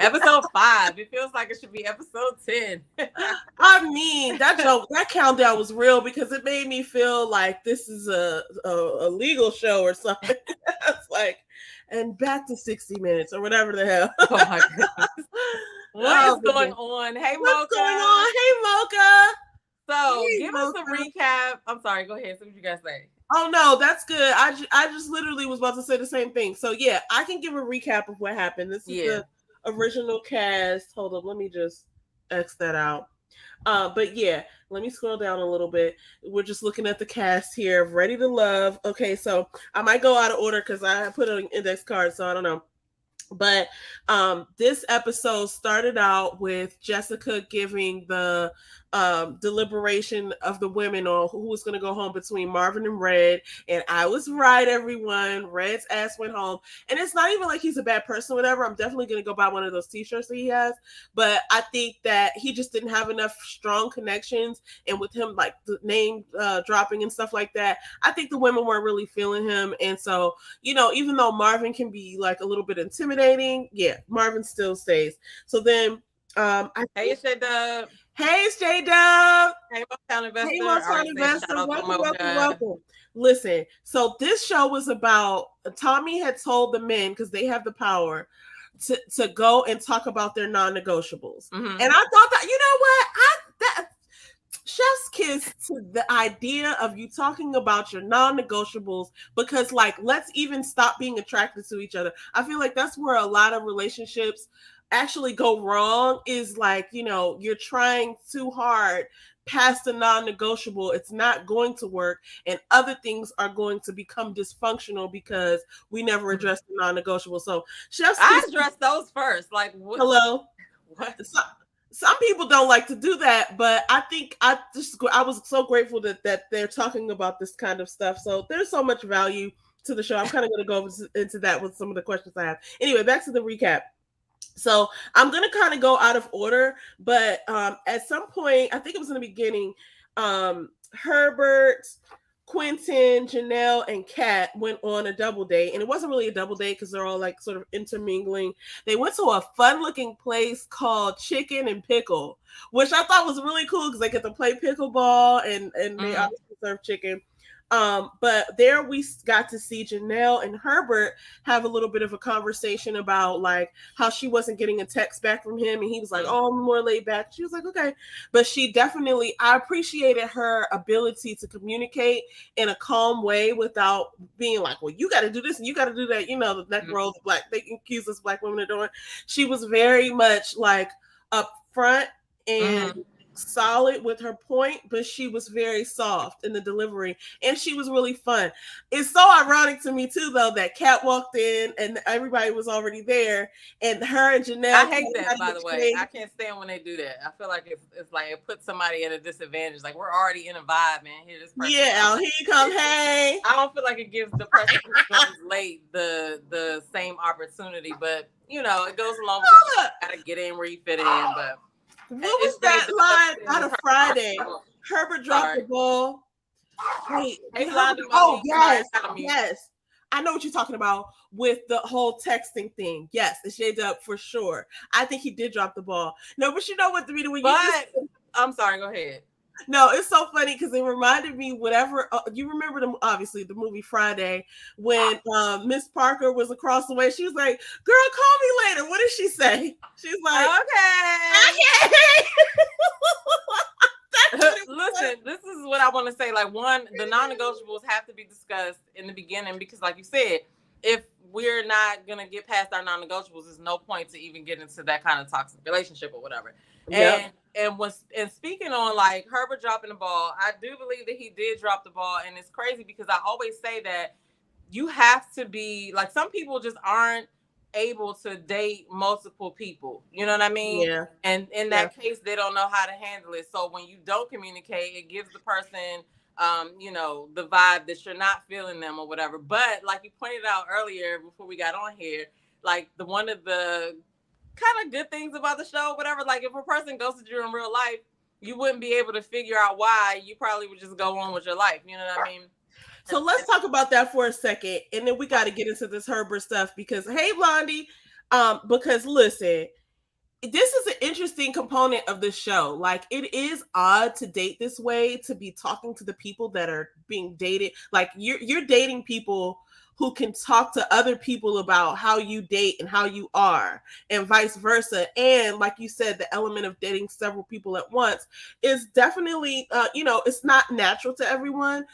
Episode 5. It feels like it should be episode 10. I mean, that joke, that countdown was real because it made me feel like this is a legal show or something. It's like, and back to 60 Minutes or whatever the hell. Oh my goodness. What is going on? Hey, Mocha. What's going on? Hey, Mocha. So, Hey, give Mocha. us a recap. I'm sorry. Go ahead. See what you guys say. Oh, no, that's good. I just literally was about to say the same thing. So, yeah, I can give a recap of what happened. This is the original cast. Hold up. Let me just X that out. But yeah, let me scroll down a little bit. We're just looking at the cast here of Ready to Love. Okay, so I might go out of order because I put an index card, so I don't know. But this episode started out with Jessica giving the deliberation of the women on who was going to go home between Marvin and Red. And I was right, everyone. Red's ass went home. And it's not even like he's a bad person or whatever. I'm definitely going to go buy one of those t-shirts that he has. But I think that he just didn't have enough strong connections. And with him, like the name dropping and stuff like that, I think the women weren't really feeling him. And so, you know, even though Marvin can be like a little bit intimidating, yeah, Marvin still stays. So then Hey, it's J-Dub. Hey, it's J-Dub. Hey, Motown Investor. Hey, Motown Investor. Welcome. Listen, so this show was about, Tommy had told the men, because they have the power, to go and talk about their non-negotiables. Mm-hmm. And I thought that, you know what? Chef's kiss to the idea of you talking about your non-negotiables, because like, let's even stop being attracted to each other. I feel like that's where a lot of relationships actually go wrong, is like, you know, you're trying too hard past the non-negotiable. It's not going to work, and other things are going to become dysfunctional because we never addressed the non-negotiable. So I addressed those first. Like, what? Hello. What? Some people don't like to do that, but I think I was so grateful that they're talking about this kind of stuff. So there's so much value to the show. I'm kind of going to go into that with some of the questions I have. Anyway, back to the recap. So I'm going to kind of go out of order, but at some point, I think it was in the beginning, Herbert, Quentin, Janelle, and Kat went on a double date. And it wasn't really a double date because they're all like sort of intermingling. They went to a fun looking place called Chicken and Pickle, which I thought was really cool because they get to play pickleball and they obviously serve chicken. But there we got to see Janelle and Herbert have a little bit of a conversation about like how she wasn't getting a text back from him, and he was like, "Oh, I'm more laid back." She was like, "Okay," but I appreciated her ability to communicate in a calm way without being like, "Well, you got to do this and you got to do that." You know, the neck rolls they accuse us black women of doing. She was very much like upfront and solid with her point, but she was very soft in the delivery, and she was really fun. It's so ironic to me too, though, that Kat walked in and everybody was already there, and her and Janelle. I hate that, by the way. I can't stand when they do that. I feel like it's like it puts somebody at a disadvantage. Like, we're already in a vibe, man. Here, this person. Yeah, here you come. Hey, I don't feel like it gives the person who's late the same opportunity, but you know, it goes along with you gotta get in where you fit in, but. What was that line out of Friday? Herbert dropped the ball. Wait. Yes. I know what you're talking about with the whole texting thing. Yes, it's shade up for sure. I think he did drop the ball. No, but you know what, I'm sorry, go ahead. No, it's so funny because it reminded me whatever you remember obviously the movie Friday when Miss Parker was across the way. She was like, "Girl, call me later." What did she say? She's like, "Okay." Listen, this is what I want to say. Like, one, the non-negotiables have to be discussed in the beginning because, like you said, if we're not gonna get past our non-negotiables, there's no point to even get into that kind of toxic relationship or whatever. Yep. And speaking on like Herbert dropping the ball, I do believe that he did drop the ball, and it's crazy because I always say that you have to be like, some people just aren't able to date multiple people. You know what I mean? Yeah. And in that case, they don't know how to handle it. So when you don't communicate, it gives the person you know, the vibe that you're not feeling them or whatever. But like you pointed out earlier before we got on here, like one of the kind of good things about the show, whatever, like if a person ghosted you in real life, you wouldn't be able to figure out why. You probably would just go on with your life. You know what I mean? So let's talk about that for a second, and then we got to get into this Herbert stuff because, hey, Blondie, because listen, this is an interesting component of the show. Like, it is odd to date this way, to be talking to the people that are being dated. Like, you're dating people who can talk to other people about how you date and how you are, and vice versa. And like you said, the element of dating several people at once is definitely, it's not natural to everyone.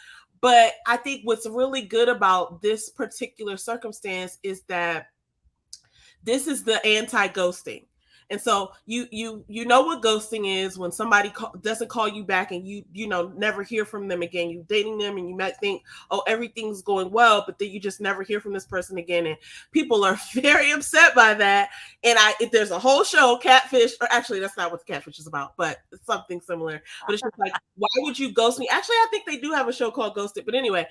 But I think what's really good about this particular circumstance is that this is the anti-ghosting. And so you know what ghosting is, when somebody doesn't call you back, and you never hear from them again. You dating them and you might think, oh, everything's going well, but then you just never hear from this person again, and people are very upset by that. And there's a whole show, Catfish, or actually that's not what the Catfish is about, but it's something similar. But it's just like, why would you ghost me? Actually, I think they do have a show called Ghosted. But anyway,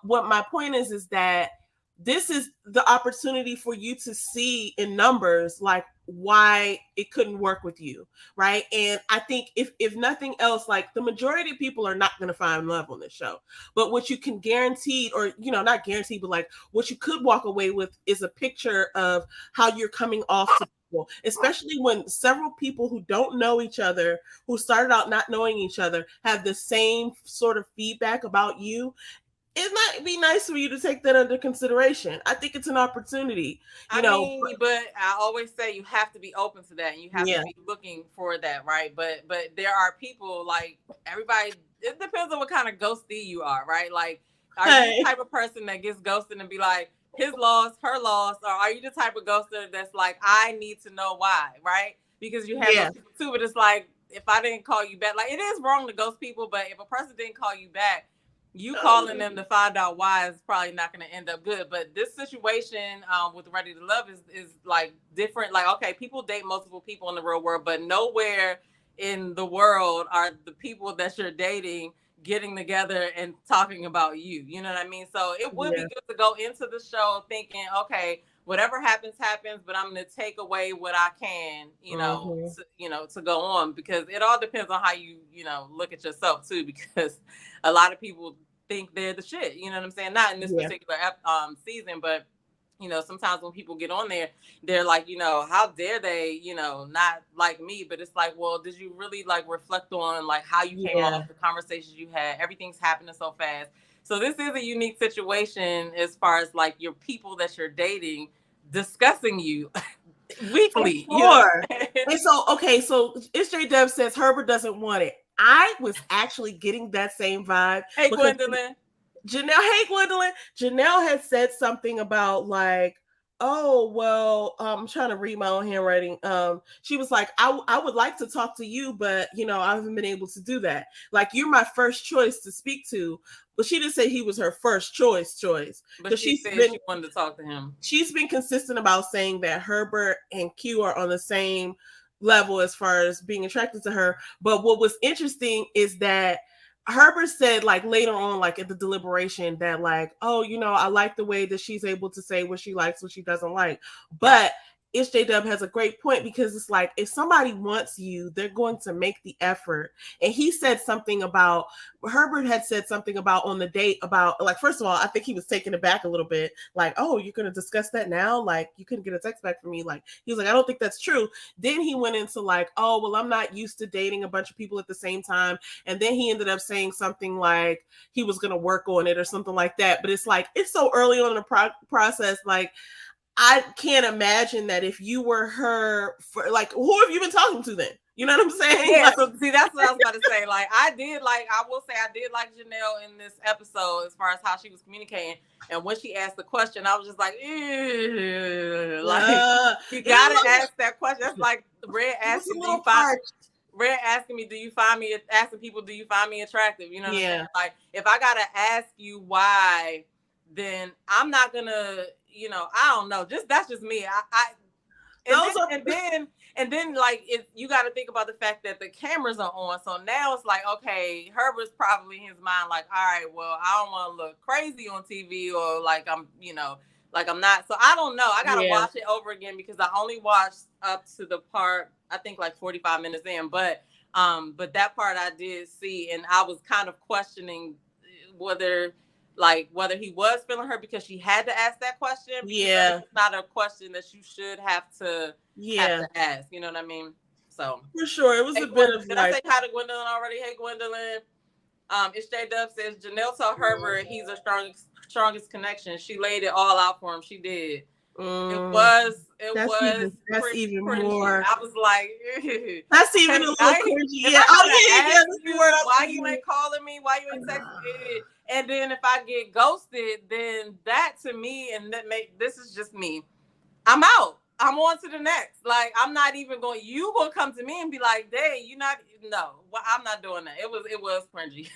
what my point is that this is the opportunity for you to see in numbers, like, why it couldn't work with you, right? And I think if nothing else, like, the majority of people are not going to find love on this show. But what you can guarantee, or not guaranteed, but like what you could walk away with, is a picture of how you're coming off to people, especially when several people who don't know each other, who started out not knowing each other, have the same sort of feedback about you. It might be nice for you to take that under consideration. I think it's an opportunity, but I always say you have to be open to that, and you have to be looking for that, right? But there are people, like, everybody, it depends on what kind of ghosty you are, right? Like, are you the type of person that gets ghosted and be like, his loss, her loss, or are you the type of ghoster that's like, I need to know why, right? Because you have those people too, but it's like, if I didn't call you back, like, it is wrong to ghost people, but if a person didn't call you back, you calling them to find out why is probably not going to end up good. But this situation with Ready to Love is like different. Like, okay, people date multiple people in the real world, but nowhere in the world are the people that you're dating getting together and talking about you. You know what I mean? So it would be good to go into the show thinking, okay, whatever happens, but I'm going to take away what I can, to go on, because it all depends on how you look at yourself too, because a lot of people think they're the shit. You know what I'm saying? Not in this particular season, but sometimes when people get on there, they're like, how dare they, not like me. But it's like, well, did you really like reflect on like how you came off, the conversations you had? Everything's happening so fast. So this is a unique situation as far as like your people that you're dating discussing you weekly. Sure. And so, okay, so It's J Dub says Herbert doesn't want it. I was actually getting that same vibe. Hey, Gwendolyn. Janelle had said something about like, oh, well, I'm trying to read my own handwriting. She was like, I would like to talk to you, but I haven't been able to do that. Like, you're my first choice to speak to. But she didn't say he was her first choice. But she said she wanted to talk to him. She's been consistent about saying that Herbert and Q are on the same level as far as being attracted to her. But what was interesting is that Herbert said, like, later on, like at the deliberation, that like, oh, I like the way that she's able to say what she likes, what she doesn't like. But It's J Dub has a great point, because it's like, if somebody wants you, they're going to make the effort. And he said something about, Herbert had said something about on the date about, like, first of all, I think he was taken aback a little bit, like, oh, you're going to discuss that now? Like, you couldn't get a text back from me. Like, he was like, I don't think that's true. Then he went into like, oh, well, I'm not used to dating a bunch of people at the same time. And then he ended up saying something like he was going to work on it or something like that. But it's like, it's so early on in the process. Like, I can't imagine that if you were her, for like, who have you been talking to then? You know what I'm saying? Yeah, so see, that's what I was about to say. Like, I will say I did like Janelle in this episode as far as how she was communicating. And when she asked the question, I was just like, ew. Like, you gotta ask that question. That's like Red asking, asking people, do you find me attractive? You know what I'm saying? Like, if I gotta ask you why, then I'm not gonna, I don't know. That's just me. And then like, you got to think about the fact that the cameras are on. So now it's like, okay, Herbert's probably in his mind like, all right, well, I don't want to look crazy on TV, or like I'm not. So I don't know. I got to watch it over again, because I only watched up to the part, I think like 45 minutes in. But that part I did see, and I was kind of questioning whether like whether he was feeling her because she had to ask that question. Yeah, it's not a question that you should have to ask. You know what I mean? So for sure, it was a bit of did like. I say hi to Gwendolyn already? Hey, Gwendolyn. It's J Dub says Janelle told Herbert he's a strongest connection. She laid it all out for him. She did. That's even more. I was like, that's even a little cringy. Yeah. Why you ain't calling me? Why you ain't texting me? And then if I get ghosted, then that to me, and this is just me. I'm out. I'm on to the next. Like, I'm not even going. You gonna come to me and be like, "Dang, you not?" No, well, I'm not doing that. It was cringy.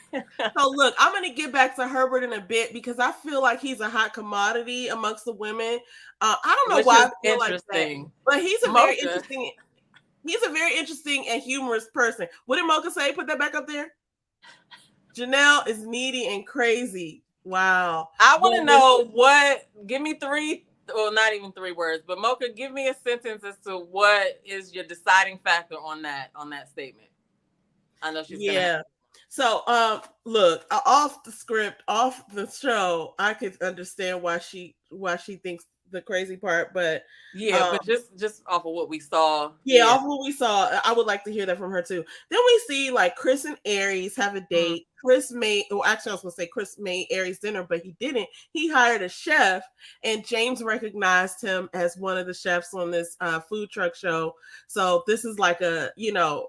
So look, I'm gonna get back to Herbert in a bit because I feel like he's a hot commodity amongst the women. I don't know why I feel like that, but he's a very interesting. He's a very interesting and humorous person. What did Mocha say? Put that back up there. Janelle is needy and crazy. Wow. I want to know what. Give me 3. Well, not even 3 words, but Mocha, give me a sentence as to what is your deciding factor on that statement. I know she's gonna. So, look, off the script, off the show, I could understand why she thinks the crazy part, but but just off of what we saw. Off of what we saw, I would like to hear that from her too. Then we see like Chris and Aries have a date. Chris made Aries dinner, but he didn't. He hired a chef, and James recognized him as one of the chefs on this food truck show. So this is like he knew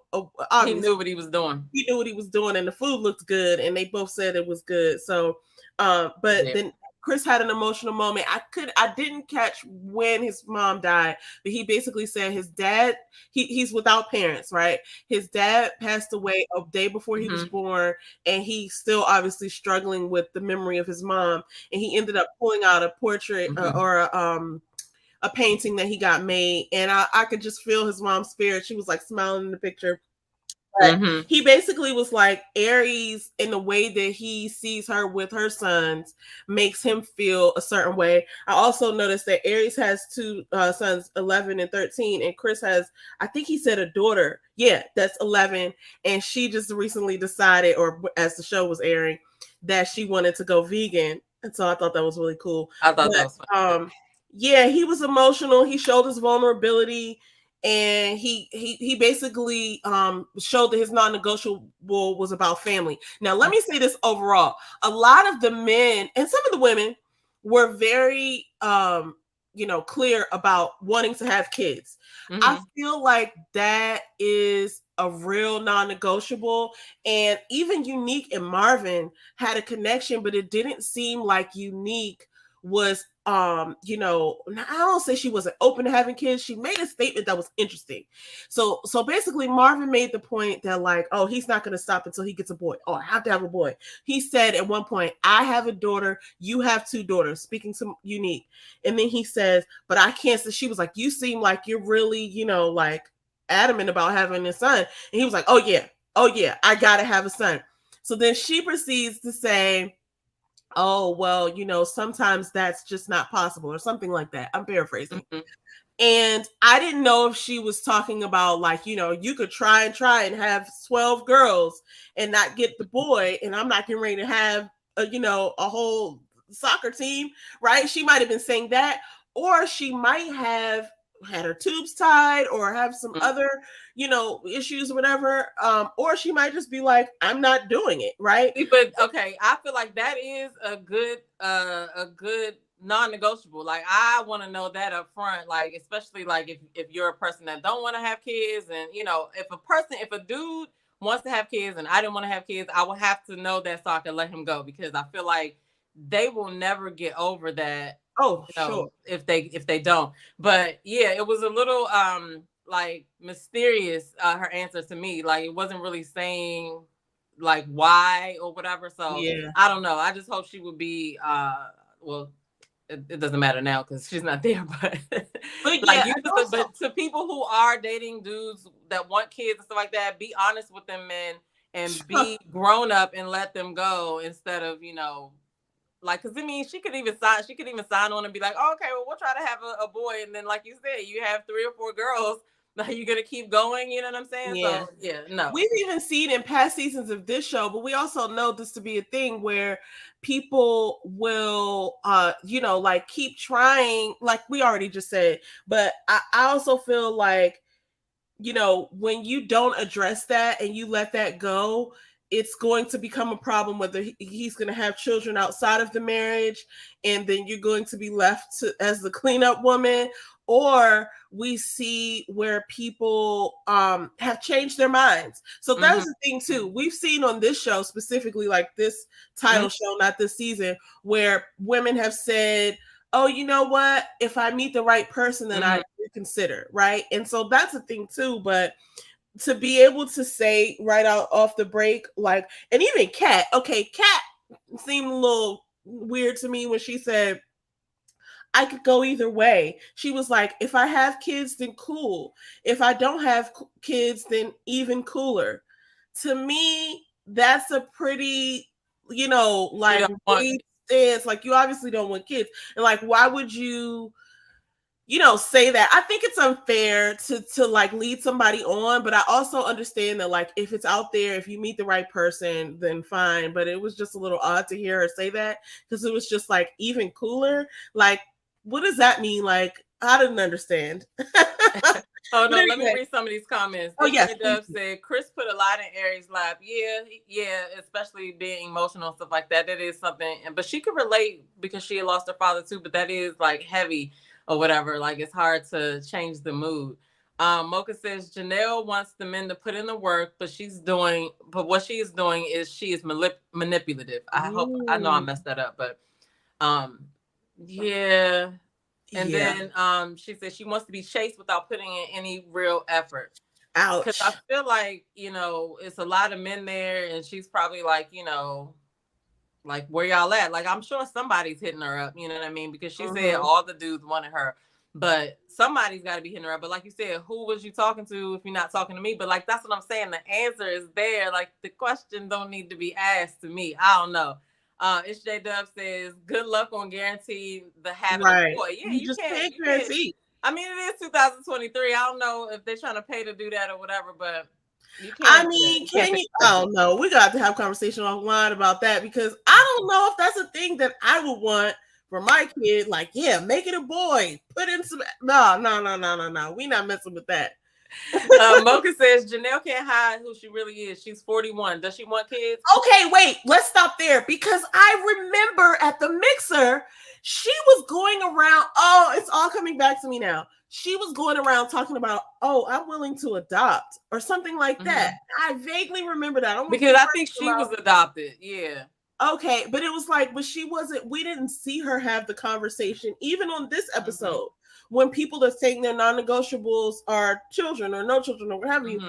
what he was doing. He knew what he was doing, and the food looked good, and they both said it was good. So, then Chris had an emotional moment. I didn't catch when his mom died, but he basically said his dad, he's without parents, right? His dad passed away a day before he was born, and he's still obviously struggling with the memory of his mom. And he ended up pulling out a portrait or a painting that he got made. And I could just feel his mom's spirit. She was like smiling in the picture. But he basically was like, Aries, in the way that he sees her with her sons, makes him feel a certain way. I also noticed that Aries has 2 sons, 11 and 13, and Chris has, I think he said a daughter. Yeah, that's 11, and she just recently decided, or as the show was airing, that she wanted to go vegan, and so I thought that was really cool. I thought that was fun. Yeah, he was emotional. He showed his vulnerability. And he basically showed that his non-negotiable was about family. Now, let me say this overall. A lot of the men and some of the women were very, clear about wanting to have kids. I feel like that is a real non-negotiable. And even Unique and Marvin had a connection, but it didn't seem like Unique was I don't say she wasn't open to having kids. She made a statement that was interesting. So basically Marvin made the point that like, oh, he's not going to stop until he gets a boy. Oh, I have to have a boy. He said at one point, I have a daughter, you have 2 daughters, speaking to Unique. And then he says, but I can't. So she was like, you seem like you're really, like adamant about having a son. And he was like, oh yeah, I gotta have a son. So then she proceeds to say, oh, well, sometimes that's just not possible or something like that. I'm paraphrasing. And I didn't know if she was talking about like, you could try and have 12 girls and not get the boy. And I'm not getting ready to have, a whole soccer team, right? She might have been saying that, or she might have had her tubes tied or have some other, issues or whatever. Or she might just be like, I'm not doing it. Right. But okay. I feel like that is a good non-negotiable. Like, I want to know that up front, like, especially like if you're a person that don't want to have kids, and if a dude wants to have kids and I didn't want to have kids, I would have to know that so I can let him go, because I feel like they will never get over that. Oh, sure. If they don't. But yeah, it was a little like mysterious, her answer to me. Like, it wasn't really saying like why or whatever. So yeah. I don't know. I just hope she would be it doesn't matter now because she's not there, but but to people who are dating dudes that want kids and stuff like that, be honest with them men and be grown up and let them go, instead of like, because I mean, she could even sign on and be like, oh, okay, well, we'll try to have a boy, and then like you said, you have 3 or 4 girls Are you gonna keep going? You know what I'm saying? Yeah. So yeah, no. We've even seen in past seasons of this show, but we also know this to be a thing where people will like keep trying, like we already just said. But I also feel like, when you don't address that and you let that go, it's going to become a problem whether he's going to have children outside of the marriage, and then you're going to be left as the cleanup woman, or we see where people have changed their minds. So that's the thing too. We've seen on this show specifically, like this title show, not this season, where women have said, oh, you know what? If I meet the right person, then I reconsider, right? And so that's a thing too. But to be able to say right out off the break, like, and even Kat seemed a little weird to me when she said, I could go either way. She was like, if I have kids, then cool. If I don't have kids, then even cooler. To me, that's a pretty, like, stance. Like, you obviously don't want kids. And like, why would you, say that? I think it's unfair to like lead somebody on, but I also understand that, like, if it's out there, if you meet the right person, then fine. But it was just a little odd to hear her say that, because it was just like, even cooler. Like, what does that mean? Like, I didn't understand. Oh no, let me read some of these comments. Oh yes, Dove said Chris put a lot in Aries' lap. Yeah, especially being emotional and stuff like that. That is something, but she could relate because she had lost her father too. But that is like heavy or whatever. Like, it's hard to change the mood. Mocha says Janelle wants the men to put in the work, but what she is doing is she is manipulative. I know I messed that up, but yeah. And then she said she wants to be chased without putting in any real effort. Ouch. Because I feel like, it's a lot of men there, and she's probably like, like, where y'all at? Like, I'm sure somebody's hitting her up, you know what I mean? Because she said all the dudes wanted her, but somebody's got to be hitting her up. But like you said, who was you talking to if you're not talking to me? But like, that's what I'm saying. The answer is there. Like, the question don't need to be asked to me. I don't know. It's J Dub says, good luck on guarantee the having a boy. Yeah, you can't guarantee. I mean, it is 2023. I don't know if they're trying to pay to do that or whatever, but you can't. I mean, can you? Oh no, we got to have a conversation offline about that, because I don't know if that's a thing that I would want for my kid. Like, yeah, make it a boy. Put in some. No. We not messing with that. Mocha says Janelle can't hide who she really is. She's 41. Does she want kids? Okay, wait. Let's stop there, because I remember at the mixer, she was going around. Oh, it's all coming back to me now. She was going around talking about, oh, I'm willing to adopt or something like that. I vaguely remember that. Because I think she was adopted. Yeah. Okay, but it was like, but she wasn't. We didn't see her have the conversation, even on this episode. When people are saying their non-negotiables are children or no children or what have you,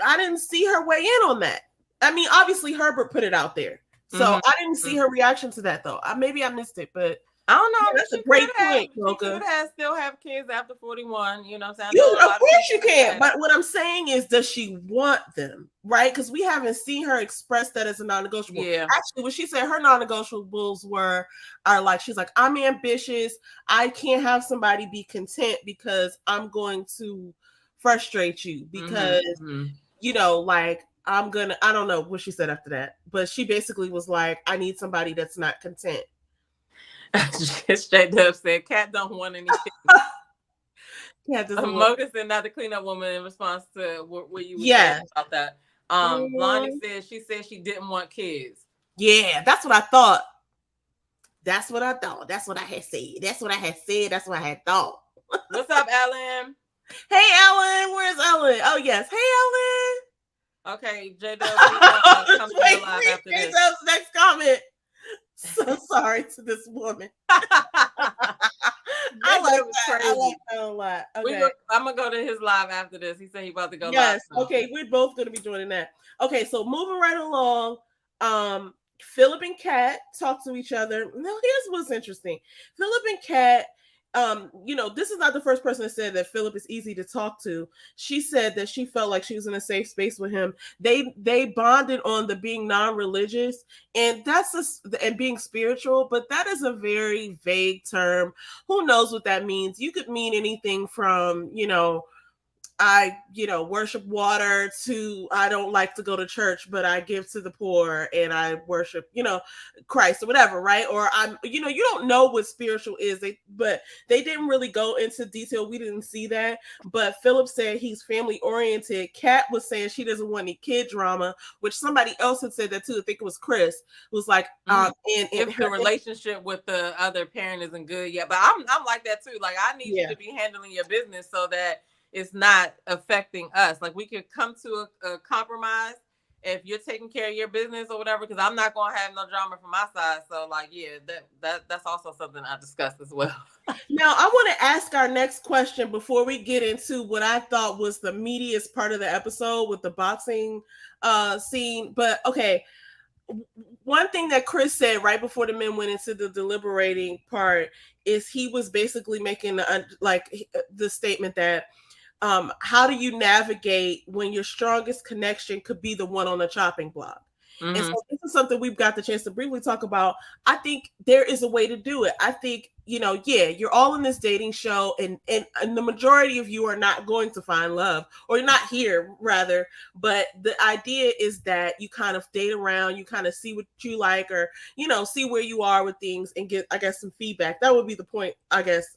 I didn't see her weigh in on that. I mean, obviously Herbert put it out there, so I didn't see her reaction to that though. Maybe I missed it, but I don't know. Yeah, that's a great point, Mocha. She could still have kids after 41. You know what I'm saying? Of course you can. But what I'm saying is, does she want them? Right? Because we haven't seen her express that as a non-negotiable. Yeah. Actually, when she said her non-negotiables are like, she's like, I'm ambitious. I can't have somebody be content because I'm going to frustrate you because, like, I don't know what she said after that, but she basically was like, I need somebody that's not content. Straight up said, Kat don't want anything. Kat doesn't Mocha said, not the cleanup woman, in response to what you were saying about that. Blondie said she didn't want kids. Yeah, that's what I thought. That's what I thought. That's what I had said. That's what I had said. That's what I had thought. What's up, Ellen? Hey, Ellen. Where's Ellen? Oh, yes. Hey, Ellen. Okay, J-Dub, come to the live after this. J-Dub's next comment. So sorry to this woman. I like that. I like that a lot. Okay. I'm gonna go to his live after this. He said he about to go live. Yes. Okay, we're both gonna be joining that. Okay, so moving right along. Philip and Kat talk to each other. Now, here's what's interesting. Philip and Kat, this is not the first person that said that Philip is easy to talk to. She said that she felt like she was in a safe space with him. They bonded on the being non-religious and and being spiritual, but that is a very vague term. Who knows what that means? You could mean anything from, I, worship water, to I don't like to go to church, but I give to the poor and I worship, Christ or whatever, right? Or you don't know what spiritual is. But they didn't really go into detail. We didn't see that. But Philip said he's family oriented. Kat was saying she doesn't want any kid drama, which somebody else had said that too. I think it was Chris, who was like, if the relationship with the other parent isn't good yet. But I'm like that too. Like, I need you to be handling your business so that it's not affecting us. Like, we could come to a compromise if you're taking care of your business or whatever, because I'm not gonna have no drama from my side. So, like, yeah, that's also something I discussed as well. Now, I want to ask our next question before we get into what I thought was the meatiest part of the episode with the boxing scene. But okay, one thing that Chris said right before the men went into the deliberating part is he was basically making the statement that how do you navigate when your strongest connection could be the one on the chopping block? Mm-hmm. And so this is something we've got the chance to briefly talk about. I think there is a way to do it. I think, you're all in this dating show and the majority of you are not going to find love, or you're not here rather. But the idea is that you kind of date around, you kind of see what you like, or, see where you are with things and get, I guess, some feedback. That would be the point, I guess,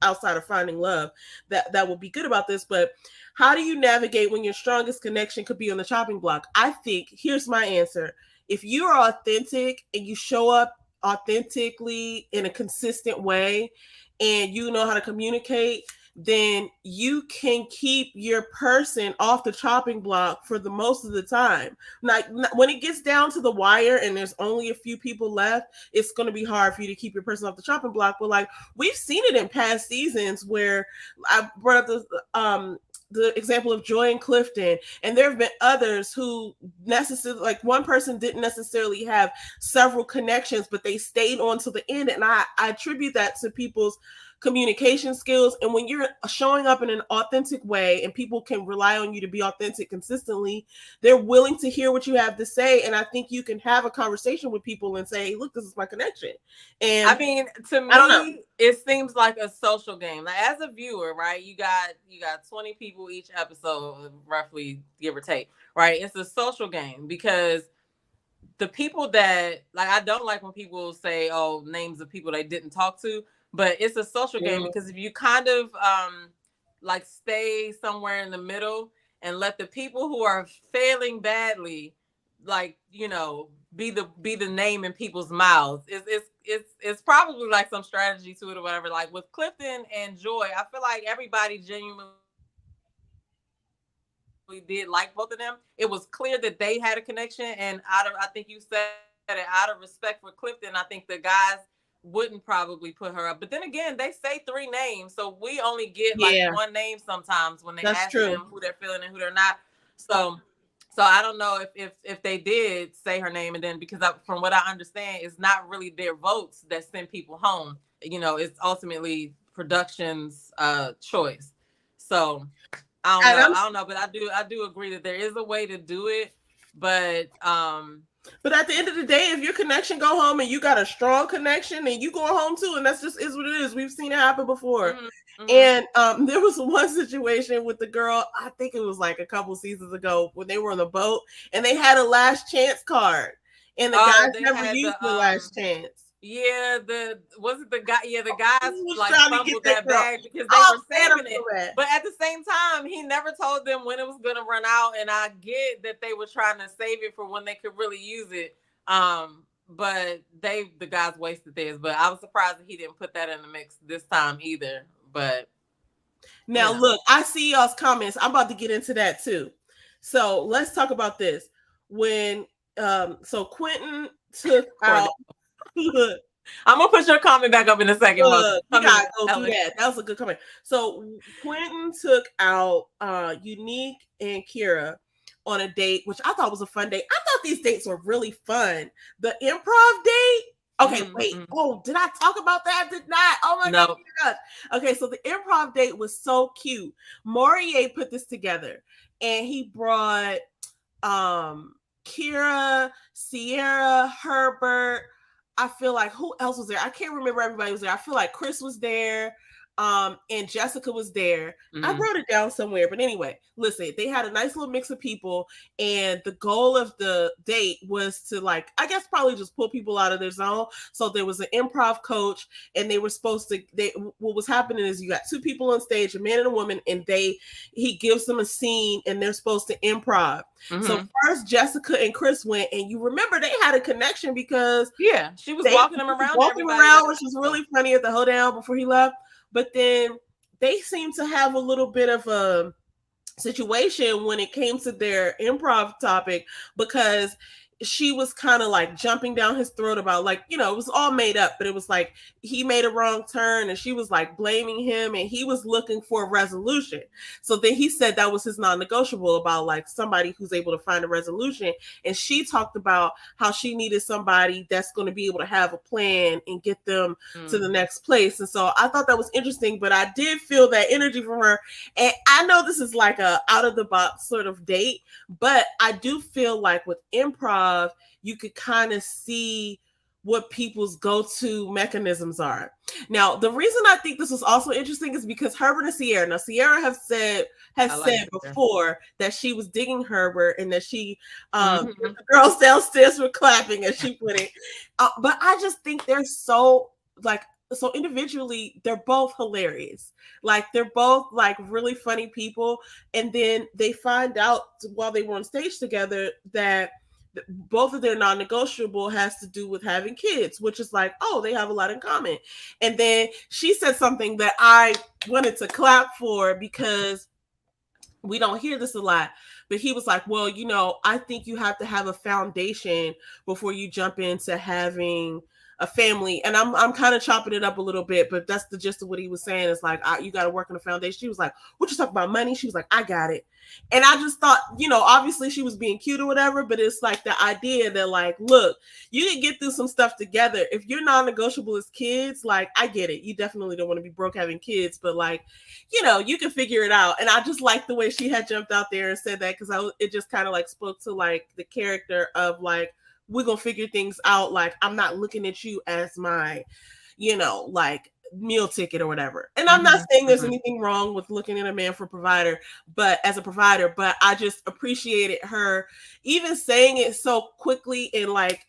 outside of finding love, that would be good about this. But how do you navigate when your strongest connection could be on the chopping block? I think here's my answer. If you are authentic and you show up authentically in a consistent way and you know how to communicate, then you can keep your person off the chopping block for the most of the time. Like, when it gets down to the wire and there's only a few people left, it's going to be hard for you to keep your person off the chopping block. But like, we've seen it in past seasons where I brought up the example of Joy and Clifton, and there have been others who necessarily, like, one person didn't necessarily have several connections, but they stayed on to the end. And I attribute that to people's communication skills. And when you're showing up in an authentic way and people can rely on you to be authentic consistently, they're willing to hear what you have to say. And I think you can have a conversation with people and say, hey, look, this is my connection. And I mean, to me, it seems like a social game. Like, as a viewer, right, you got 20 people each episode, roughly, give or take, right? It's a social game because the people that, like, I don't like when people say, oh, names of people they didn't talk to, but it's a social game because if you kind of like stay somewhere in the middle and let the people who are failing badly, like, be the name in people's mouths, it's probably like some strategy to it or whatever. Like with Clifton and Joy, I feel like everybody genuinely did like both of them. It was clear that they had a connection, and I think you said it, out of respect for Clifton, I think the guys wouldn't probably put her up. But then again, they say 3 names, so we only get like one name sometimes when they ask them who they're feeling and who they're not. So I don't know if they did say her name, and then because from what I understand, it's not really their votes that send people home. It's ultimately production's choice. So I don't know, but I do agree that there is a way to do it, but at the end of the day, if your connection go home and you got a strong connection and you go home too, and that's just is what it is. We've seen it happen before. Mm-hmm. And there was one situation with the girl, I think it was like a couple seasons ago, when they were on the boat and they had a last chance card, and the guys never used the last chance. Yeah, the guy? Yeah, the guys like fumbled that bag because they were saving it. But at the same time, he never told them when it was gonna run out. And I get that they were trying to save it for when they could really use it. But the guys wasted theirs. But I was surprised that he didn't put that in the mix this time either. But now look, I see y'all's comments. I'm about to get into that too. So let's talk about this. When so Quentin took out. I'm gonna put your comment back up in a second. You gotta go do that. That was a good comment. So Quentin took out Unique and Kira on a date, which I thought was a fun date. I thought these dates were really fun. The improv date. Okay, wait. Oh, did I talk about that? I did not. Oh my gosh. Okay, so the improv date was so cute. Morier put this together, and he brought Kira, Sierra, Herbert. I feel like who else was there? I can't remember everybody was there. I feel like Chris was there. And Jessica was there. I Mhm. wrote it down somewhere, but anyway, listen, they had a nice little mix of people, and the goal of the date was to, like, I guess probably just pull people out of their zone. So there was an improv coach, and they were supposed to. What was happening is you got two people on stage, a man and a woman, and he gives them a scene, and they're supposed to improv. So Mhm. first, Jessica and Chris went, and you remember they had a connection because Yeah, she was they walking him around. walking Everybody around, let which him was go. really funny at the hoedown before he left. But then they seemed to have a little bit of a situation when it came to their improv topic, because she was kind of like jumping down his throat about, like, you know, it was all made up, but it was like he made a wrong turn and she was like blaming him, and he was looking for a resolution. So then he said that was his non-negotiable, about like somebody who's able to find a resolution. And she talked about how she needed somebody that's going to be able to have a plan and get them to the next place. And so I thought that was interesting, but I did feel that energy from her. And I know this is like a out of the box sort of date, but I do feel like with improv, you could kind of see what people's go-to mechanisms are. Now, the reason I think this was also interesting is because Herbert and Sierra. Now, Sierra has said before that she was digging Herbert, and that she the girls downstairs were clapping, as she put it. But I just think they're so individually, they're both hilarious. Like, they're both like really funny people. And then they find out while they were on stage together that both of their non-negotiable has to do with having kids, which is like, oh, they have a lot in common. And then she said something that I wanted to clap for, because we don't hear this a lot, but he was like, well, you know, I think you have to have a foundation before you jump into having a family. And I'm kind of chopping it up a little bit, but that's the gist of what he was saying. It's like, you got to work on a foundation. She was like, what you talking about, money? She was like, I got it. And I just thought, you know, obviously she was being cute or whatever, but it's like the idea that, like, look, you can get through some stuff together. If you're non-negotiable as kids, like, I get it. You definitely don't want to be broke having kids, but like, you know, you can figure it out. And I just like the way she had jumped out there and said that, because it just kind of like spoke to like the character of like, we're gonna figure things out. Like, I'm not looking at you as my, you know, like meal ticket or whatever. And I'm not saying there's anything wrong with looking at a man for as a provider, but I just appreciated her even saying it so quickly and like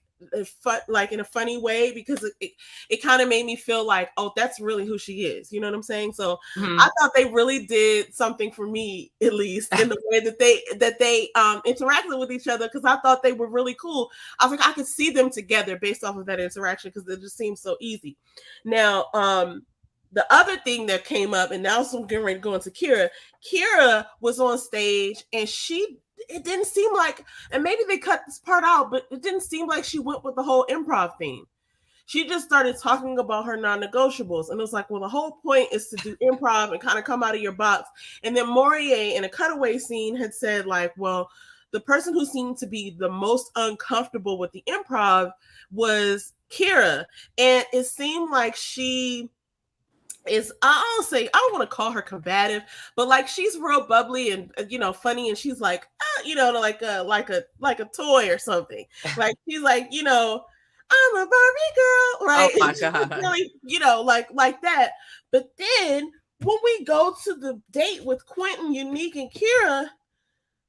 in a funny way, because it kind of made me feel like, oh, that's really who she is. You know what I'm saying? So I thought they really did something for me, at least in the way that they interacted with each other, because I thought they were really cool. I was like, I could see them together based off of that interaction, because it just seems so easy. Now, the other thing that came up, and now I'm getting ready to go into Kira. Kira was on stage, and it didn't seem like, and maybe they cut this part out, but it didn't seem like she went with the whole improv theme. She just started talking about her non-negotiables. And it was like, well, the whole point is to do improv and kind of come out of your box. And then Morier in a cutaway scene had said, like, well, the person who seemed to be the most uncomfortable with the improv was Kira. And it seemed like she is, I don't want to call her combative, but like, she's real bubbly and, you know, funny, and she's like, you know, like a toy or something. Like, she's like, you know, I'm a Barbie girl, right? Oh my God. Really, you know, like that. But then when we go to the date with Quentin, Unique, and Kira,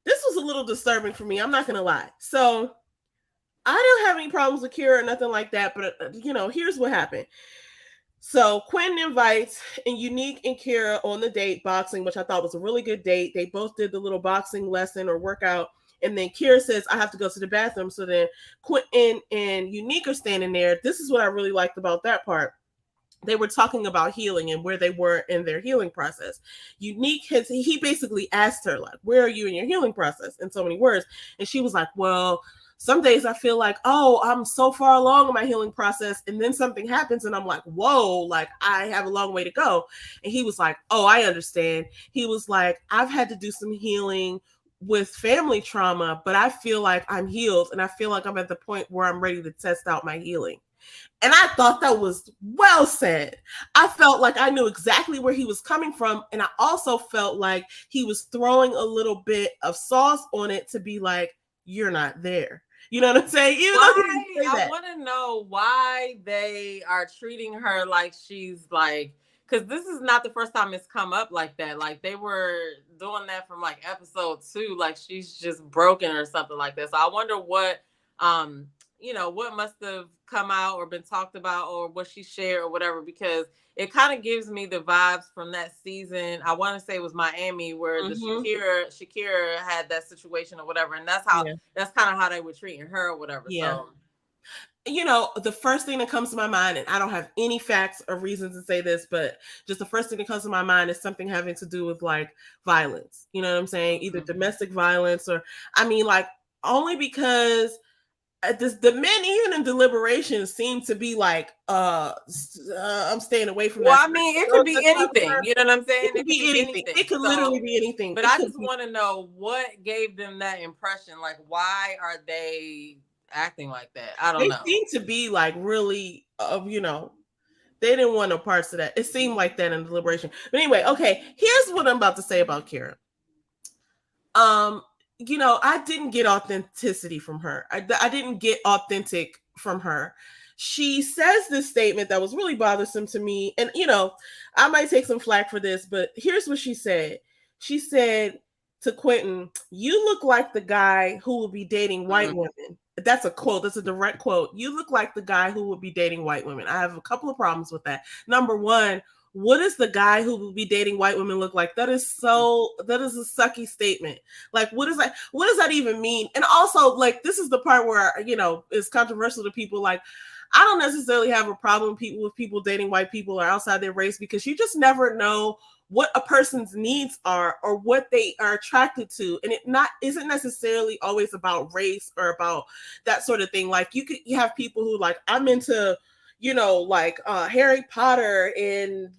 this was a little disturbing for me. I'm not gonna lie. So I don't have any problems with Kira or nothing like that, but you know, here's what happened. So Quentin invites and Unique and Kira on the date boxing, which I thought was a really good date. They both did the little boxing lesson or workout. And then Kira says, I have to go to the bathroom. So then Quentin and Unique are standing there. This is what I really liked about that part. They were talking about healing and where they were in their healing process. Unique he basically asked her, like, where are you in your healing process, in so many words? And she was like, well, some days I feel like, oh, I'm so far along in my healing process, and then something happens and I'm like, whoa, like I have a long way to go. And he was like, oh, I understand. He was like, I've had to do some healing with family trauma, but I feel like I'm healed, and I feel like I'm at the point where I'm ready to test out my healing. And I thought that was well said. I felt like I knew exactly where he was coming from. And I also felt like he was throwing a little bit of sauce on it to be like, you're not there. You know what I'm saying? I want to know why they are treating her like she's like, because this is not the first time it's come up like that. Like they were doing that from like episode 2, like she's just broken or something like that. So I wonder what, what must have come out or been talked about or what she shared or whatever, because it kind of gives me the vibes from that season. I want to say it was Miami where the Shakira had that situation or whatever, and that's kind of how they were treating her or whatever. Yeah. So the first thing that comes to my mind, and I don't have any facts or reasons to say this, but just the first thing that comes to my mind is something having to do with like violence. You know what I'm saying? Either domestic violence or, only because the men, even in deliberations, seem to be like, I'm staying away from that. Well, I mean, it could be anything. You know what I'm saying? It could be anything. It could literally be anything. But I just want to know what gave them that impression. Like, why are they acting like that? I don't know. They seem to be like really, they didn't want no parts of that. It seemed like that in deliberation. But anyway, okay, here's what I'm about to say about Karen. I didn't get authenticity from her. I didn't get authentic from her. She says this statement that was really bothersome to me. And, I might take some flack for this, but here's what she said. She said to Quentin, "You look like the guy who will be dating white women." That's a quote. That's a direct quote. "You look like the guy who would be dating white women." I have a couple of problems with that. Number one, what does the guy who will be dating white women look like? That is a sucky statement. Like, what does that even mean? And also, like, this is the part where, it's controversial to people. Like, I don't necessarily have a problem with people dating white people or outside their race, because you just never know what a person's needs are or what they are attracted to. And it isn't necessarily always about race or about that sort of thing. Like, you have people who, like, I'm into, Harry Potter and,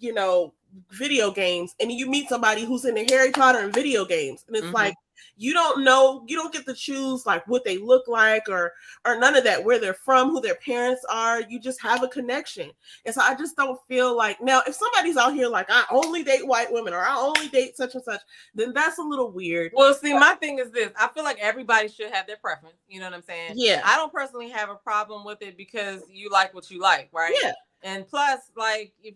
video games, and you meet somebody who's into Harry Potter and video games, and it's like, you don't get to choose like what they look like or none of that, where they're from, who their parents are. You just have a connection. And so I just don't feel like, now if somebody's out here like, I only date white women or I only date such and such, then that's a little weird. Well, see, my thing is this. I feel like everybody should have their preference. You know what I'm saying? Yeah. I don't personally have a problem with it because you like what you like, right? Yeah. And plus, like, if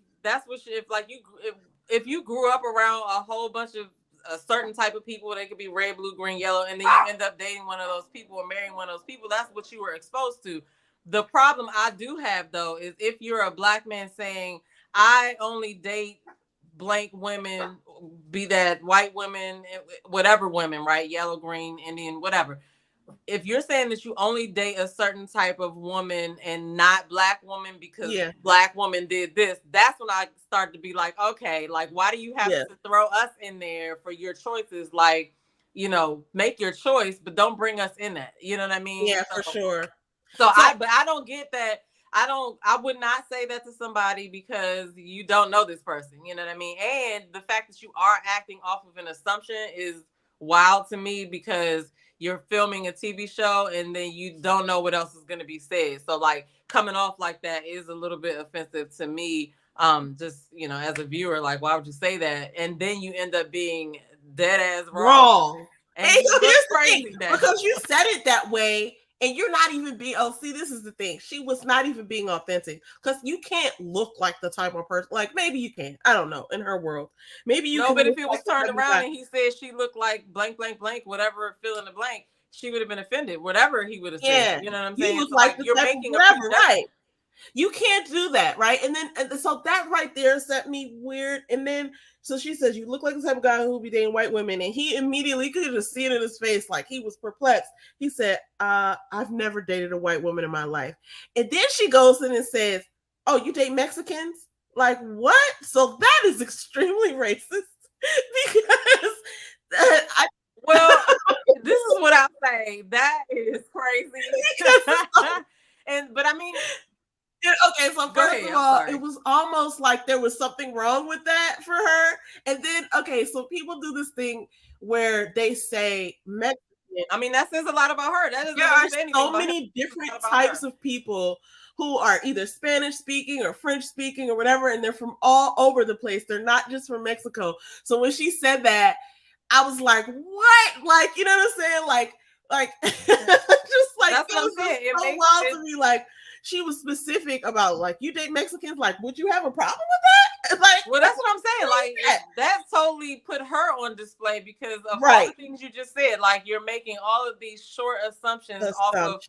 you grew up around a whole bunch of a certain type of people, they could be red, blue, green, yellow, and then you end up dating one of those people or marrying one of those people, that's what you were exposed to. The problem I do have, though, is if you're a black man saying, I only date blank women, be that white women, whatever women, right? Yellow, green, Indian, whatever. If you're saying that you only date a certain type of woman and not black woman because black woman did this, that's when I start to be like, okay, like, why do you have to throw us in there for your choices? Like, make your choice, but don't bring us in that. You know what I mean? Yeah, for sure. But I don't get that. I would not say that to somebody because you don't know this person. You know what I mean? And the fact that you are acting off of an assumption is wild to me, because you're filming a TV show and then you don't know what else is going to be said. So like, coming off like that is a little bit offensive to me. Just, as a viewer, like, why would you say that? And then you end up being dead ass wrong. And here's crazy because you said it that way. And you're not even being, this is the thing. She was not even being authentic, because you can't look like the type of person, like, maybe you can. I don't know, in her world. Maybe you can. But if it was turned around and he said she looked like blank, blank, blank, whatever, fill in the blank, she would have been offended, whatever he would have said. You know what I'm saying? You was like you're making whatever, right? You can't do that, right? And so that right there set me weird. And then, so she says, you look like the type of guy who will be dating white women. And he immediately, could just see it in his face, like he was perplexed. He said, I've never dated a white woman in my life. And then she goes in and says, oh, you date Mexicans? Like, what? So that is extremely racist because this is what I'll say. That is crazy. But I mean, okay, so first of all, it was almost like there was something wrong with that for her. And then, okay, so people do this thing where they say Mexican. I mean, that says a lot about her. There are so many different types of people who are either Spanish speaking or French speaking or whatever, and they're from all over the place. They're not just from Mexico. So when she said that, I was like, what? Like, you know what I'm saying? Like, just like, that's what I'm saying. It so wild to me. Like, she was specific about, like, you date Mexicans. Like, would you have a problem with that? Like, well, that's what I'm saying. Like, that totally put her on display because of all right. the things you just said. Like, you're making all of these short assumptions off of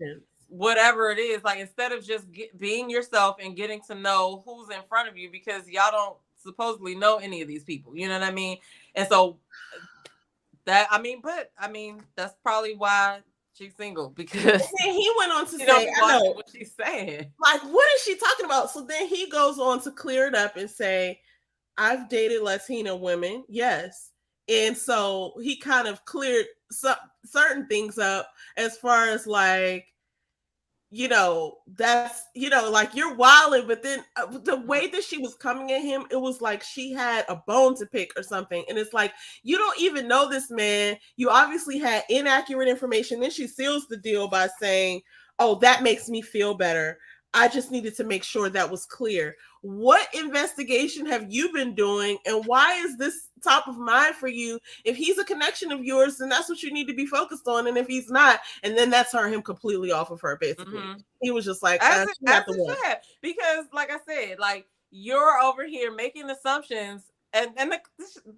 whatever it is. Like, instead of just being yourself and getting to know who's in front of you, because y'all don't supposedly know any of these people. You know what I mean? And so that, that's probably why she's single, because and he went on to she say, I know what she's saying. Like, what is she talking about? So then he goes on to clear it up and say, I've dated Latina women, yes. And so he kind of cleared certain things up as far as like, that's, like, you're wilding, but then the way that she was coming at him, it was like she had a bone to pick or something. And it's like, you don't even know this man. You obviously had inaccurate information. Then she seals the deal by saying, oh, that makes me feel better. I just needed to make sure that was clear. What investigation have you been doing? And why is this top of mind for you? If he's a connection of yours, then that's what you need to be focused on. And if he's not, and then that's him completely off of her, basically. Mm-hmm. He was just like, as it should. Because like I said, like, you're over here making assumptions. And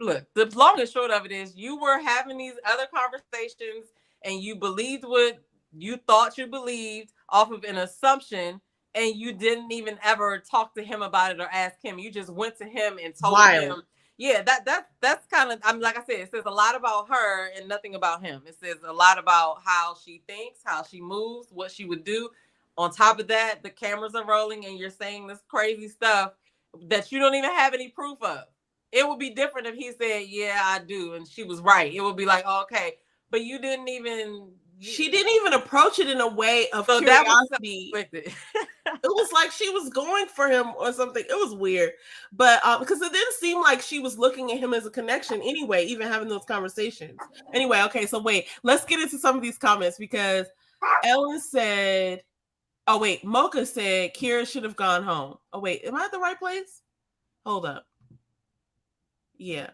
look, the long and short of it is, you were having these other conversations and you believed what you thought you believed off of an assumption. And you didn't even ever talk to him about it or ask him. You just went to him and told him. Yeah, that's kind of, like I said, it says a lot about her and nothing about him. It says a lot about how she thinks, how she moves, what she would do. On top of that, the cameras are rolling and you're saying this crazy stuff that you don't even have any proof of. It would be different if he said, yeah, I do, and she was right. It would be like, oh, okay, but you didn't even... She didn't even approach it in a way of curiosity. It was like she was going for him or something. It was weird, but because it didn't seem like she was looking at him as a connection anyway, even having those conversations. Anyway, okay, so wait, let's get into some of these comments, because Ellen said, oh wait, Mocha said Kira should have gone home. Oh wait, am I at the right place? Hold up. Yeah,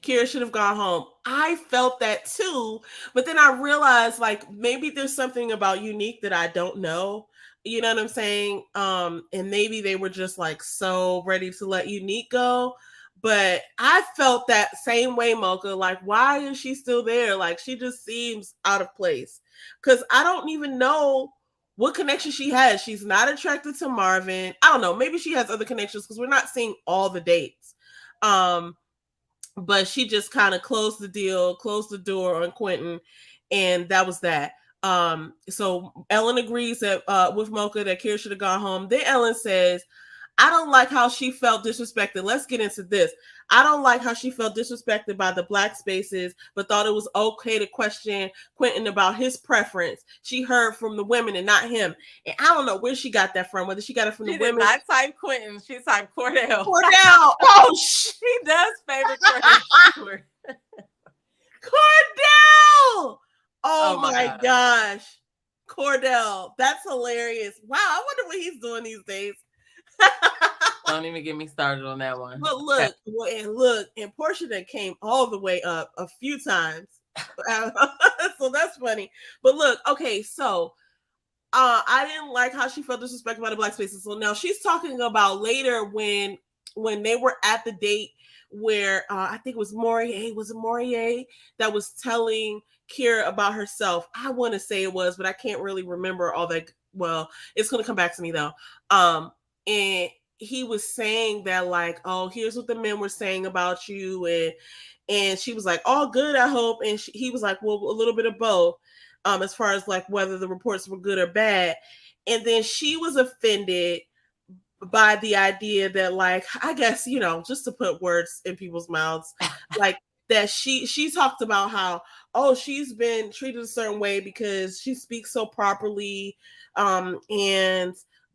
Kira should have gone home. I felt that too, but then I realized, like, maybe there's something about Unique that I don't know. You know what I'm saying? And maybe they were just like so ready to let Unique go. But I felt that same way, Mocha. Like, why is she still there? Like, she just seems out of place. Because I don't even know what connection she has. She's not attracted to Marvin. I don't know. Maybe she has other connections because we're not seeing all the dates. But she just kind of closed the door on Quentin, and that was that. So Ellen agrees that with Mocha that Kira should have gone home. Then Ellen says, I don't like how she felt disrespected. Let's get into this. I don't like how she felt disrespected by the Black spaces, but thought it was okay to question Quentin about his preference. She heard from the women and not him. And I don't know where she got that from, whether she got it from the women. She did not type Quentin. She typed Cordell. Oh, she does favorite Cordell. Cordell! Oh my gosh. Cordell. That's hilarious. Wow, I wonder what he's doing these days. Don't even get me started on that one. But and Portia that came all the way up a few times. So that's funny. But look, okay, so I didn't like how she felt disrespected by the Black spaces. So now she's talking about later when they were at the date where I think it was Morier. Was it Morier that was telling Kira about herself? I want to say it was, but I can't really remember all that. Well, it's going to come back to me though. And he was saying that, like, oh, here's what the men were saying about you, and she was like, all good, I hope. And he was like, well, a little bit of both, as far as like whether the reports were good or bad. And then she was offended by the idea that, like, I guess, just to put words in people's mouths, like that she talked about how, oh, she's been treated a certain way because she speaks so properly,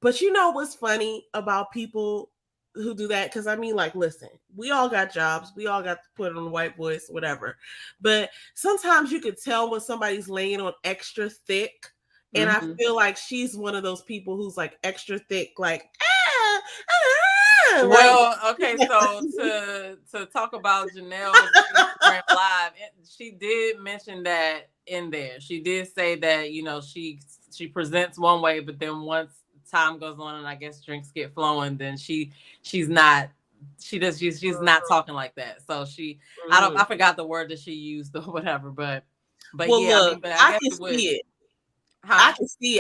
but what's funny about people who do that? Because like, listen, we all got jobs. We all got to put on a white voice, whatever. But sometimes you could tell when somebody's laying on extra thick. And I feel like she's one of those people who's like extra thick, like, well, okay, so to talk about Janelle's Instagram Live, she did mention that in there. She did say that, she presents one way, but then once time goes on and I guess drinks get flowing, then she's not talking like that. So I forgot the word that she used or whatever, but well, yeah, look, but I guess can it would. see it. Huh?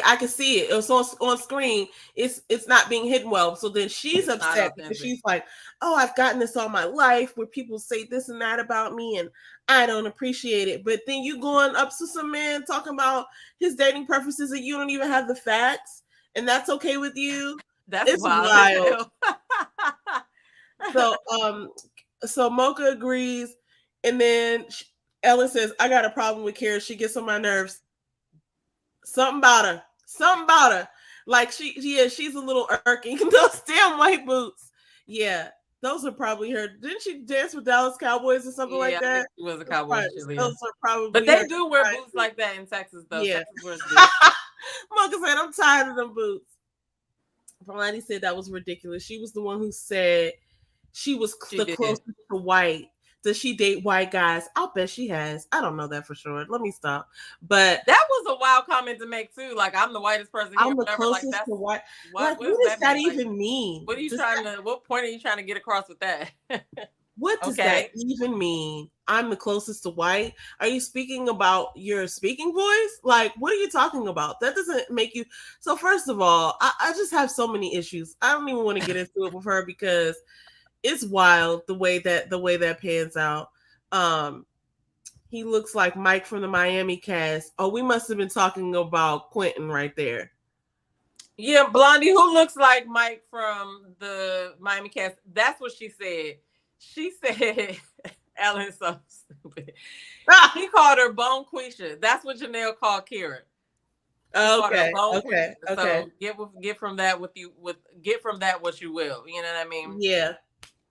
I can see it. It's on screen. It's not being hidden well. So then she's upset because she's like, oh, I've gotten this all my life where people say this and that about me and I don't appreciate it. But then you going up to some man talking about his dating preferences and you don't even have the facts, and that's okay with you. It's wild. So Mocha agrees, and then Ellen says, I got a problem with Kara. She gets on my nerves. Something about her. Like she's a little irking. Those damn white boots. Yeah, those are probably her. Didn't she dance with Dallas Cowboys or something like that? She was a Cowboy cheerleader. Those are probably. But they do wear boots like that in Texas, though. Yeah. Mocha said, I'm tired of them boots. Bronny said that was ridiculous. She was the one who said she was the closest to white. Does she date white guys? I'll bet she has. I don't know that for sure. Let me stop. But that was a wild comment to make too. Like, I'm the whitest person here. I'm the closest to white. What does that even mean? What are you what point are you trying to get across with that? What does that even mean? I'm the closest to white. Are you speaking about your speaking voice? Like, what are you talking about? That doesn't make you. So first of all, I just have so many issues. I don't even want to get into it with her because it's wild the way that pans out. He looks like Mike from the Miami cast. Oh, we must have been talking about Quentin right there. Yeah, Blondie, who looks like Mike from the Miami cast. That's what she said. She said, Ellen's so stupid. He called her Bone Quisha. That's what Janelle called Kira. Okay. So get from that what you will. You know what I mean? Yeah.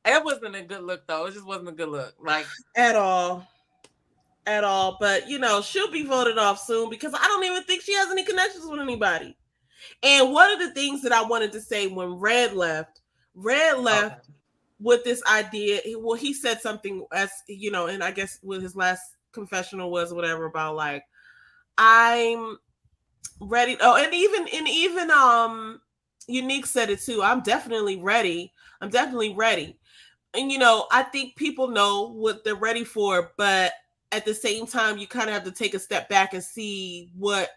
It wasn't a good look though. It just wasn't a good look. Like at all. But she'll be voted off soon because I don't even think she has any connections with anybody. And one of the things that I wanted to say when Red left with this idea. Well, he said something as and I guess what his last confessional was whatever about like I'm ready. Oh, and even Unique said it too. I'm definitely ready. And I think people know what they're ready for, but at the same time, you kind of have to take a step back and see what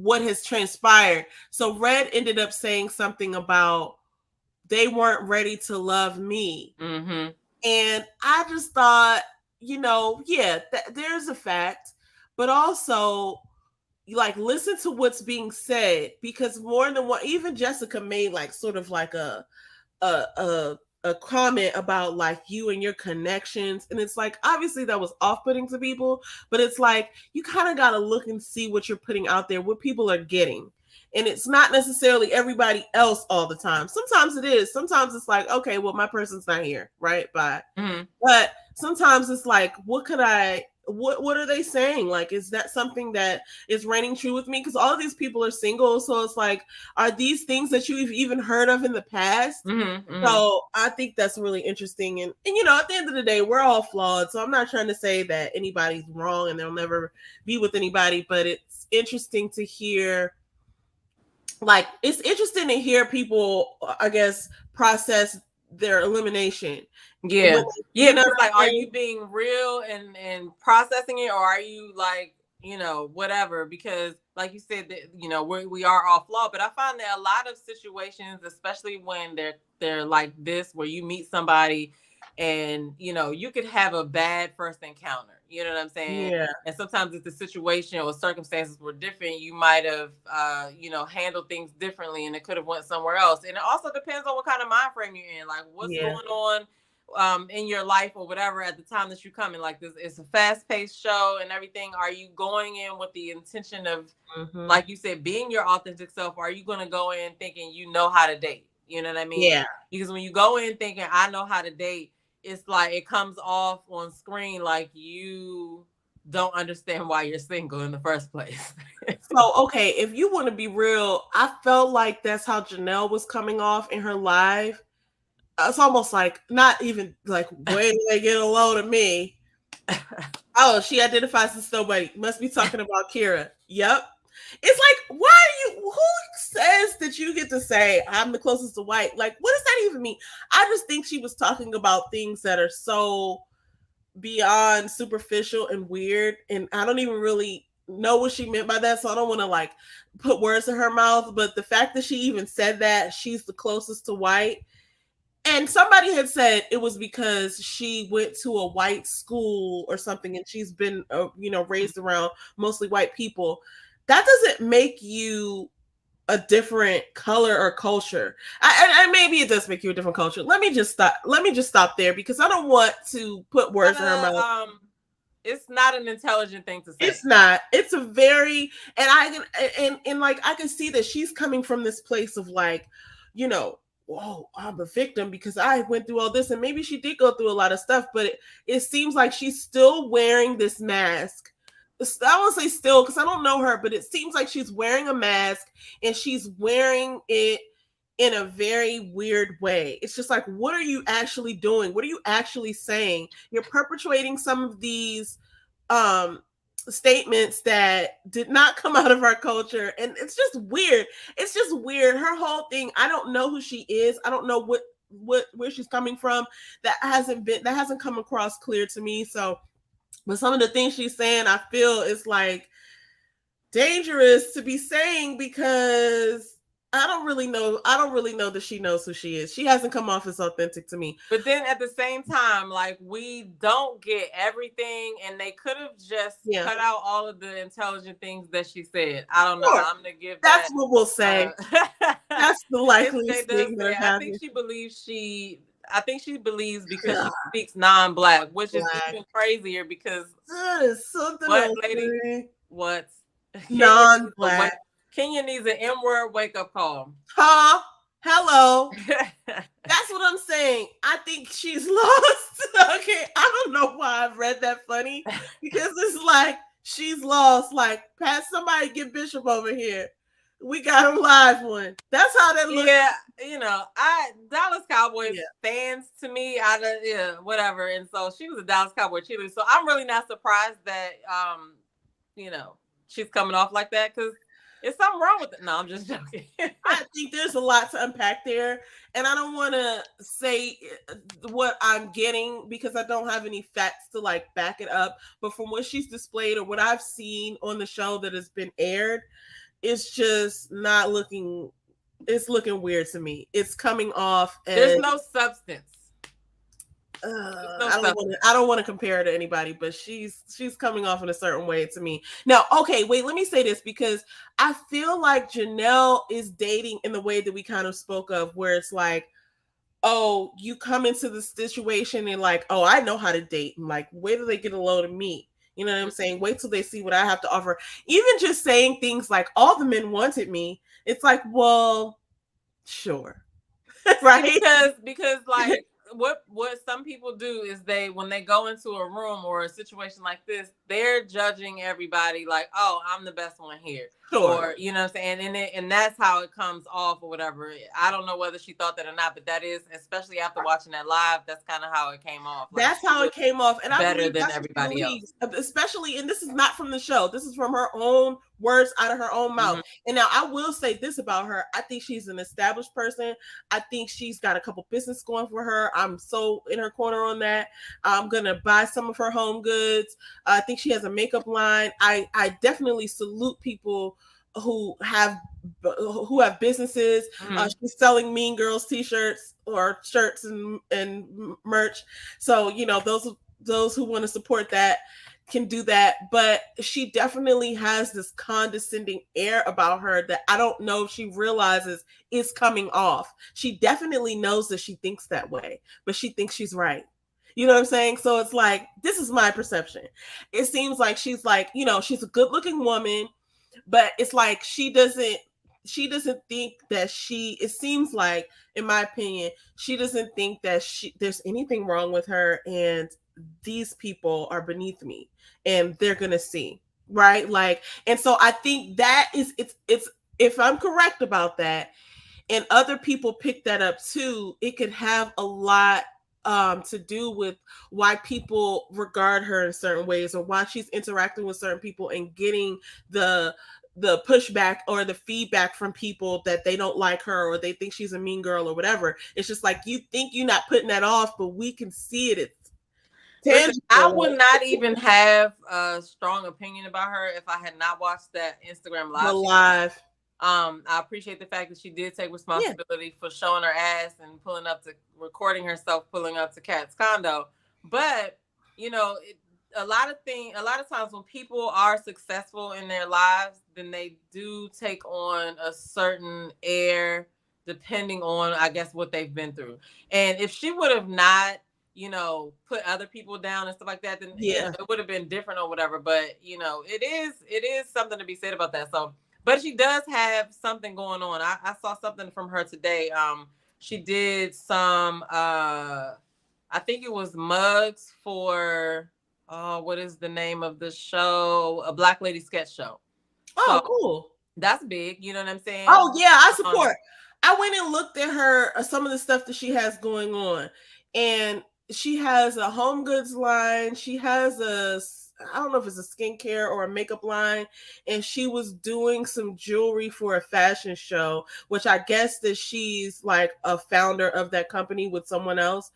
has transpired. So Red ended up saying something about they weren't ready to love me. Mm-hmm. And I just thought, there's a fact, but also like listen to what's being said, because more than one, even Jessica made like sort of like a comment about like you and your connections, and it's like obviously that was off-putting to people, but it's like you kind of got to look and see what you're putting out there, what people are getting, and it's not necessarily everybody else all the time. Sometimes it is. Sometimes it's like, okay, well, my person's not here, right? Bye. Mm-hmm. But sometimes it's like, what are they saying? Like, is that something that is reigning true with me? Because all of these people are single. So it's like, are these things that you've even heard of in the past? Mm-hmm, mm-hmm. So I think that's really interesting. And at the end of the day, we're all flawed. So I'm not trying to say that anybody's wrong and they'll never be with anybody, but it's interesting to hear. Like, it's interesting to hear people, I guess, process their elimination. Yeah. Like, are you being real and processing it, or are you like, whatever? Because like you said, that we are all flawed, but I find that a lot of situations, especially when they're like this, where you meet somebody and you could have a bad first encounter. You know what I'm saying? Yeah. And sometimes if the situation or circumstances were different, you might have handled things differently, and it could have went somewhere else. And it also depends on what kind of mind frame you're in, like what's going on in your life or whatever at the time that you come in. Like, this, it's a fast-paced show and everything. Are you going in with the intention of, like you said, being your authentic self? Or are you going to go in thinking you know how to date? You know what I mean? Yeah. Because when you go in thinking I know how to date, it's like it comes off on screen like you don't understand why you're single in the first place. So, okay, if you want to be real, I felt like that's how Janelle was coming off in her live. It's almost like, not even like, wait till they get a load of me. Oh, she identifies as nobody. Must be talking about Kira. Yep. It's like, why are you, who says that you get to say I'm the closest to white? Like, what does that even mean? I just think she was talking about things that are so beyond superficial and weird, and I don't even really know what she meant by that, so I don't want to like put words in her mouth. But the fact that she even said that she's the closest to white, and somebody had said it was because she went to a white school or something, and she's been raised around mostly white people. That doesn't make you a different color or culture. And maybe it does make you a different culture. Let me just stop there, because I don't want to put words in her mouth. It's not an intelligent thing to say. It's not. It's a very, and I can like I can see that she's coming from this place of like, whoa, I'm a victim because I went through all this, and maybe she did go through a lot of stuff, but it seems like she's still wearing this mask. I won't say still because I don't know her, but it seems like she's wearing a mask, and she's wearing it in a very weird way. It's just like, what are you actually doing? What are you actually saying? You're perpetuating some of these statements that did not come out of our culture, and it's just weird. It's just weird. Her whole thing, I don't know who she is. I don't know where she's coming from. That hasn't come across clear to me. So, but some of the things she's saying, I feel is like dangerous to be saying, because I don't really know that she knows who she is. She hasn't come off as authentic to me. But then at the same time, like, we don't get everything, and they could have just cut out all of the intelligent things that she said. I don't know. I'm gonna give that's what we'll say. That's the likeliest thing that happened. I think she believes because she speaks non-black, which is even crazier because that is something what, else, lady? What? Non-black. Kenya needs an M-word wake-up call. Huh? Hello. That's what I'm saying. I think she's lost. Okay. I don't know why I've read that funny, because it's like she's lost. Like, Pat, somebody get Bishop over here. We got a live one. That's how that looks. Yeah, Dallas Cowboys fans to me, whatever. And so she was a Dallas Cowboy cheerleader. So I'm really not surprised that she's coming off like that, because is something wrong with it? No, I'm just joking. I think there's a lot to unpack there, and I don't want to say what I'm getting because I don't have any facts to like back it up. But from what she's displayed or what I've seen on the show that has been aired, it's just not looking. It's looking weird to me. It's coming off as there's no substance. I don't want to compare her to anybody, but she's coming off in a certain way to me. Now, okay, wait, let me say this, because I feel like Janelle is dating in the way that we kind of spoke of, where it's like, oh, you come into the situation and like, oh, I know how to date, and like, wait till they get a load of me. You know what I'm saying? Wait till they see what I have to offer. Even just saying things like, all the men wanted me. It's like, well, sure. Right? Because like, what some people do is when they go into a room or a situation like this, they're judging everybody like, oh, I'm the best one here. Sure. Or, you know what I'm saying? And that's how it comes off or whatever. I don't know whether she thought that or not, but that is, especially after watching that live, that's kind of how it came off. Like, that's how it came off. And better than everybody else. Especially, and this is not from the show. This is from her own words out of her own mouth. Mm-hmm. And now I will say this about her. I think she's an established person. I think she's got a couple business going for her. I'm so in her corner on that. I'm going to buy some of her home goods. I think she has a makeup line. I definitely salute people who have businesses. Mm-hmm. She's selling Mean Girls t-shirts or shirts and merch. So, those who want to support that can do that. But she definitely has this condescending air about her that I don't know if she realizes is coming off. She definitely knows that she thinks that way, but she thinks she's right. You know what I'm saying? So it's like, this is my perception. It seems like she's like, she's a good looking woman, but it's like she doesn't think that it seems like, in my opinion, she doesn't think that there's anything wrong with her, and these people are beneath me and they're going to see, right? Like, and so I think that is, it's, if I'm correct about that and other people pick that up too, it could have a lot to do with why people regard her in certain ways, or why she's interacting with certain people and getting the the pushback or the feedback from people that they don't like her or they think she's a mean girl or whatever. It's just like, you think you're not putting that off, but we can see it. It's tangible. Listen, I would not even have a strong opinion about her if I had not watched that Instagram live. The live. I appreciate the fact that she did take responsibility for showing her ass and recording herself pulling up to Kat's condo. But you know, a lot of times when people are successful in their lives, then they do take on a certain air depending on, I guess, what they've been through. And if she would have not, you know, put other people down and stuff like that, then you know, it would have been different or whatever. But you know, it is something to be said about that. So, but she does have something going on. I saw something from her today. She did some I think it was mugs for what is the name of the show? A Black Lady Sketch Show. Oh, so, cool. That's big. You know what I'm saying? Oh yeah, I support. I went and looked at her some of the stuff that she has going on, and she has a home goods line. She has I don't know if it's a skincare or a makeup line, and she was doing some jewelry for a fashion show, which I guess that she's like a founder of that company with someone else.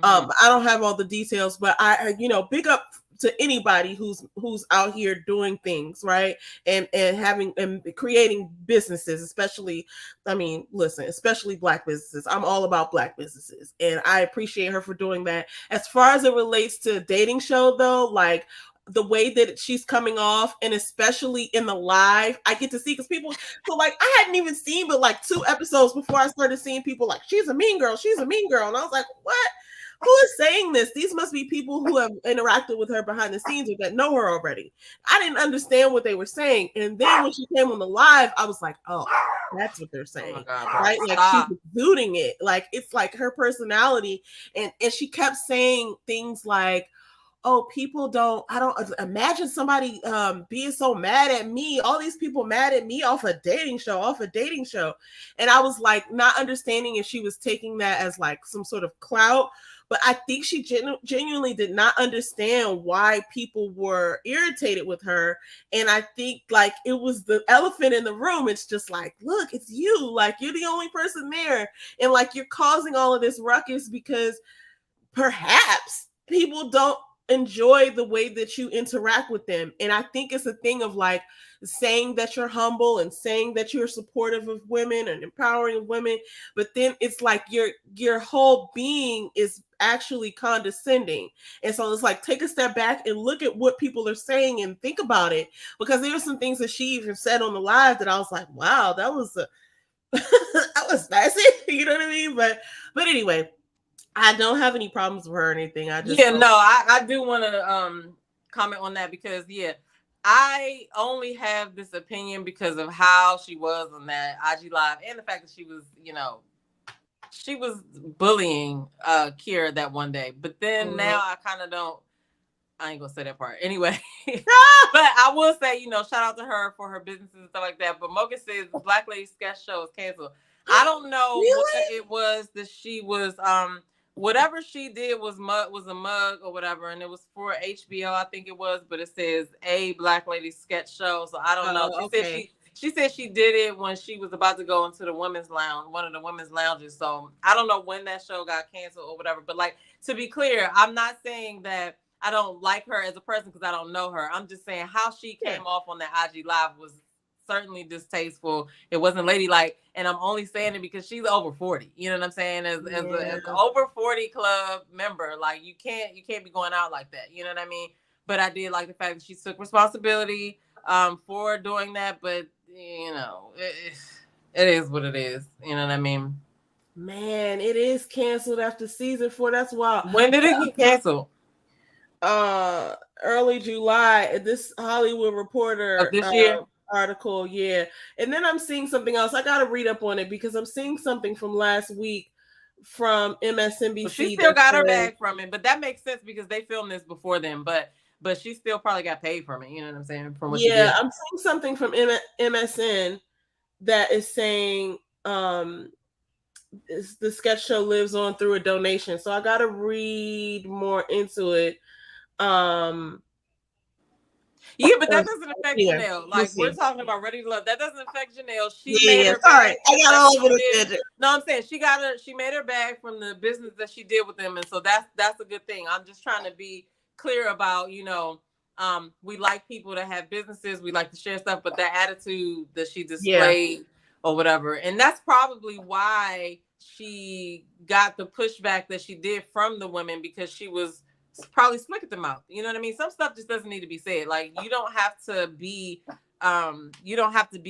I don't have all the details, but I you know, big up to anybody who's out here doing things right and having and creating businesses, especially, I mean, listen, especially Black businesses. I'm all about Black businesses, and I appreciate her for doing that. As far as it relates to a dating show, though, like the way that she's coming off, and especially in the live, I get to see, because people, so like I hadn't even seen but like 2 episodes before I started seeing people like, she's a mean girl, and I was like, what? Who is saying this? These must be people who have interacted with her behind the scenes or that know her already. I didn't understand what they were saying. And then when she came on the live, I was like, oh, that's what they're saying. Oh God, right? Like she's exuding it. Like it's like her personality. And she kept saying things like, oh, I don't imagine somebody being so mad at me. All these people mad at me off a dating show. And I was like, not understanding if she was taking that as like some sort of clout. But I think she genuinely did not understand why people were irritated with her. And I think like it was the elephant in the room. It's just like, look, it's you. Like you're the only person there. And like you're causing all of this ruckus because perhaps people don't enjoy the way that you interact with them. And I think it's a thing of like saying that you're humble and saying that you're supportive of women and empowering of women, but then it's like your whole being is actually condescending. And so it's like, take a step back and look at what people are saying and think about it, because there were some things that she even said on the live that I was like, wow, that was that was messy. You know what I mean? But anyway, I don't have any problems with her or anything. I do want to comment on that, because I only have this opinion because of how she was on that IG live and the fact that she was, you know, she was bullying Kira that one day. But then now I kind of don't. I ain't gonna say that part anyway. But I will say, you know, shout out to her for her businesses and stuff like that. But Mocha says the Black Lady Sketch Show is canceled. I don't know what it was that she was whatever she did was a mug or whatever, and it was for HBO, I think it was, but it says a Black Lady Sketch Show, so I don't know. She said she did it when she was about to go into the women's lounge, one of the women's lounges. So I don't know when that show got canceled or whatever. But like, to be clear, I'm not saying that I don't like her as a person because I don't know her. I'm just saying how she came off on that IG live was certainly distasteful. It wasn't ladylike, and I'm only saying it because she's over 40. You know what I'm saying? As an over 40 club member, like you can't be going out like that. You know what I mean? But I did like the fact that she took responsibility for doing that. But you know, it is what it is. You know what I mean? Man, it is canceled after season 4. That's wild. When did it get canceled? Early July. This Hollywood Reporter of this year. Article, and then I'm seeing something else. I gotta read up on it because I'm seeing something from last week from MSNBC. Well, she still got her bag from it, but that makes sense because they filmed this before them. But she still probably got paid from it. You know what I'm saying? From what I'm seeing something from MSN that is saying the sketch show lives on through a donation. So I gotta read more into it. Yeah, but that doesn't affect Anyway, Janelle. we'll Like, we're see. talking about Ready to Love. That doesn't affect Janelle. She Yeah, made her sorry. bag. I got all over the tangent. No, I'm saying she made her bag from the business that she did with them, and so that's a good thing. I'm just trying to be clear about, we like people to have businesses, we like to share stuff, but that attitude that she displayed or whatever, and that's probably why she got the pushback that she did from the women, because she was probably slick at the mouth. You know what I mean? Some stuff just doesn't need to be said. Like, you don't have to be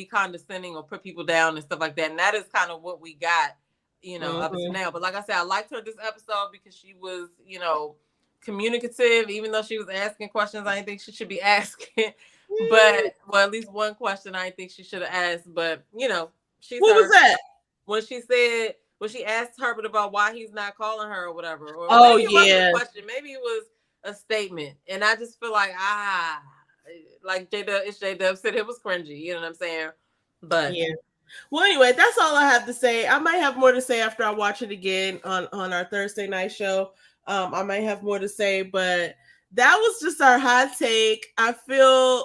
condescending or put people down and stuff like that. And that is kind of what we got, up to now. But like I said, I liked her this episode because she was, communicative, even though she was asking questions I didn't think she should be asking. But at least one question I didn't think she should have asked. But she's what was that? When she asked Herbert about why he's not calling her or whatever. Or maybe it wasn't a question. Maybe it was a statement. And I just feel like, like J-Dub said, it was cringy. You know what I'm saying? But yeah. Well, anyway, that's all I have to say. I might have more to say after I watch it again on our Thursday night show. I might have more to say, but that was just our hot take. I feel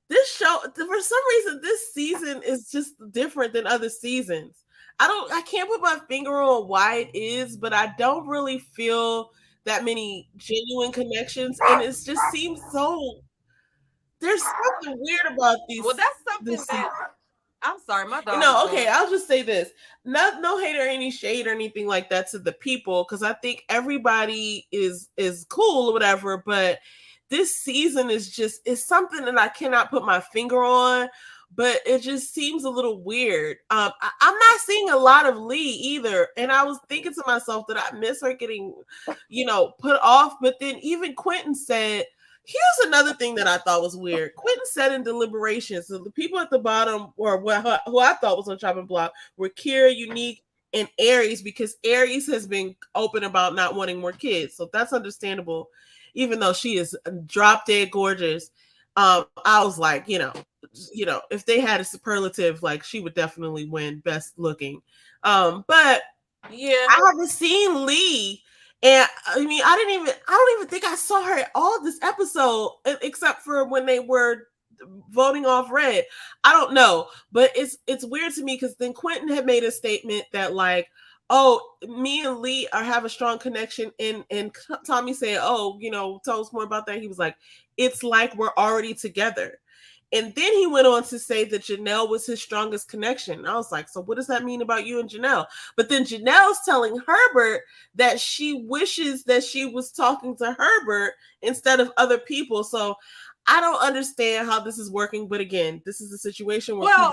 this show, for some reason, this season is just different than other seasons. I can't put my finger on why it is, but I don't really feel that many genuine connections, and it just seems so. There's something weird about these. Well, that's something that. I'm sorry, my dog. Okay, I'll just say this. No hate or any shade or anything like that to the people, because I think everybody is cool or whatever, but this season is something that I cannot put my finger on, but it just seems a little weird. I'm not seeing a lot of Lee either, and I was thinking to myself that I miss her getting, put off, but then even Quentin said, here's another thing that I thought was weird. Quentin said in deliberations, so the people at the bottom, or who I thought was on chopping block, were Kira, Unique, and Aries, because Aries has been open about not wanting more kids. So that's understandable, even though she is drop dead gorgeous. I was like, if they had a superlative, like, she would definitely win best looking. But yeah, I haven't seen Lee. And I mean, I don't even think I saw her at all this episode, except for when they were voting off Red. I don't know, but it's weird to me, because then Quentin had made a statement that, like, oh, me and Lee have a strong connection, and Tommy said, oh, tell us more about that. He was like, it's like we're already together. And then he went on to say that Janelle was his strongest connection. I was like, so what does that mean about you and Janelle? But then Janelle's telling Herbert that she wishes that she was talking to Herbert instead of other people. So I don't understand how this is working. But again, this is a situation where I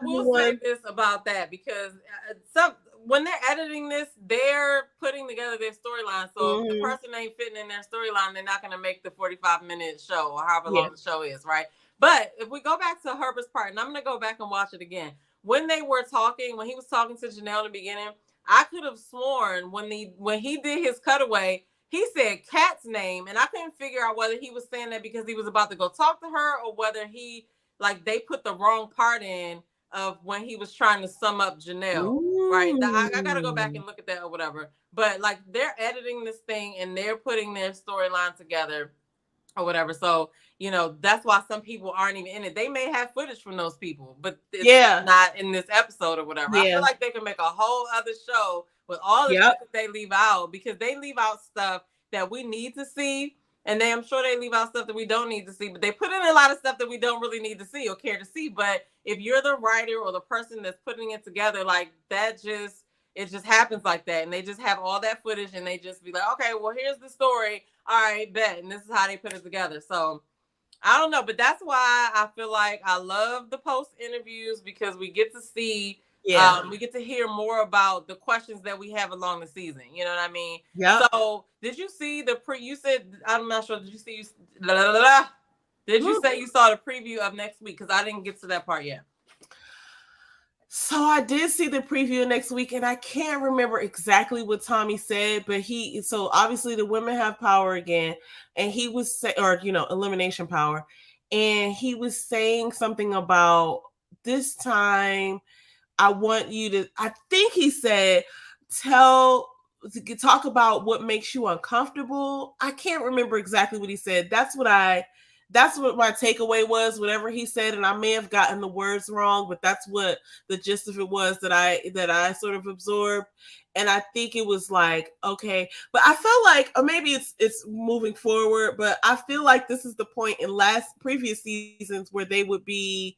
will say this about that, because when they're editing this, they're putting together their storyline. So if the person ain't fitting in their storyline, they're not going to make the 45-minute show or however long the show is, right? But if we go back to Herbert's part, and I'm going to go back and watch it again, when he was talking to Janelle in the beginning, I could have sworn when he did his cutaway, he said Kat's name, and I couldn't figure out whether he was saying that because he was about to go talk to her, or whether they put the wrong part in of when he was trying to sum up Janelle. Ooh. Right? I got to go back and look at that or whatever. But like, they're editing this thing and they're putting their storyline together or whatever. So, that's why some people aren't even in it. They may have footage from those people, but it's not in this episode or whatever. I feel like they can make a whole other show with all the stuff that they leave out, because they leave out stuff that we need to see. And I'm sure they leave out stuff that we don't need to see, but they put in a lot of stuff that we don't really need to see or care to see. But if you're the writer or the person that's putting it together, like, it just happens like that. And they just have all that footage and they just be like, okay, well, here's the story. All right, bet. And this is how they put it together. So I don't know, but that's why I feel like I love the post interviews, because we get to see, we get to hear more about the questions that we have along the season. You know what I mean? Yeah. So did you see you said, I'm not sure, did you see, did you say you saw the preview of next week? Because I didn't get to that part yet. So I did see the preview of next week, and I can't remember exactly what Tommy said, but so obviously the women have power again, and he was elimination power. And he was saying something about, this time I want you to, I think he said, talk about what makes you uncomfortable. I can't remember exactly what he said. That's what I that's what my takeaway was, whatever he said, and I may have gotten the words wrong, but that's what the gist of it was that I sort of absorbed. And I think it was like, okay, but I felt like, or maybe it's moving forward, but I feel like this is the point in previous seasons where they would be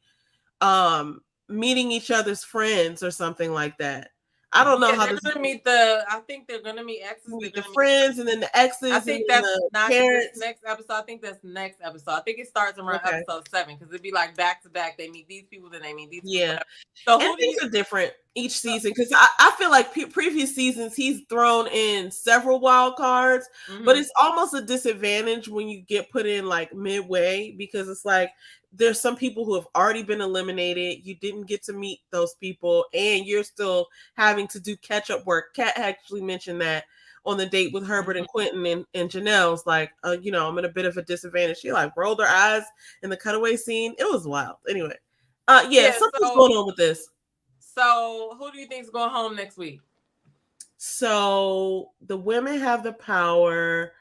meeting each other's friends or something like that. I don't know how they're this. Gonna meet the. I think they're gonna meet exes. Meet the friends and then the exes. I think and that's the not parents. this next episode. I think that's next episode. I think it starts around episode 7 because it'd be like back to back. They meet these people, then they meet these. Yeah. People, so and things are different each season because I feel like previous seasons he's thrown in several wild cards, but it's almost a disadvantage when you get put in like midway because it's like there's some people who have already been eliminated. You didn't get to meet those people, and you're still having to do catch up work. Kat actually mentioned that on the date with Herbert and Quentin and Janelle's like, you know, I'm in a bit of a disadvantage. She like rolled her eyes in the cutaway scene. It was wild. Anyway. Something's going on with this. So who do you think is going home next week? So the women have the power.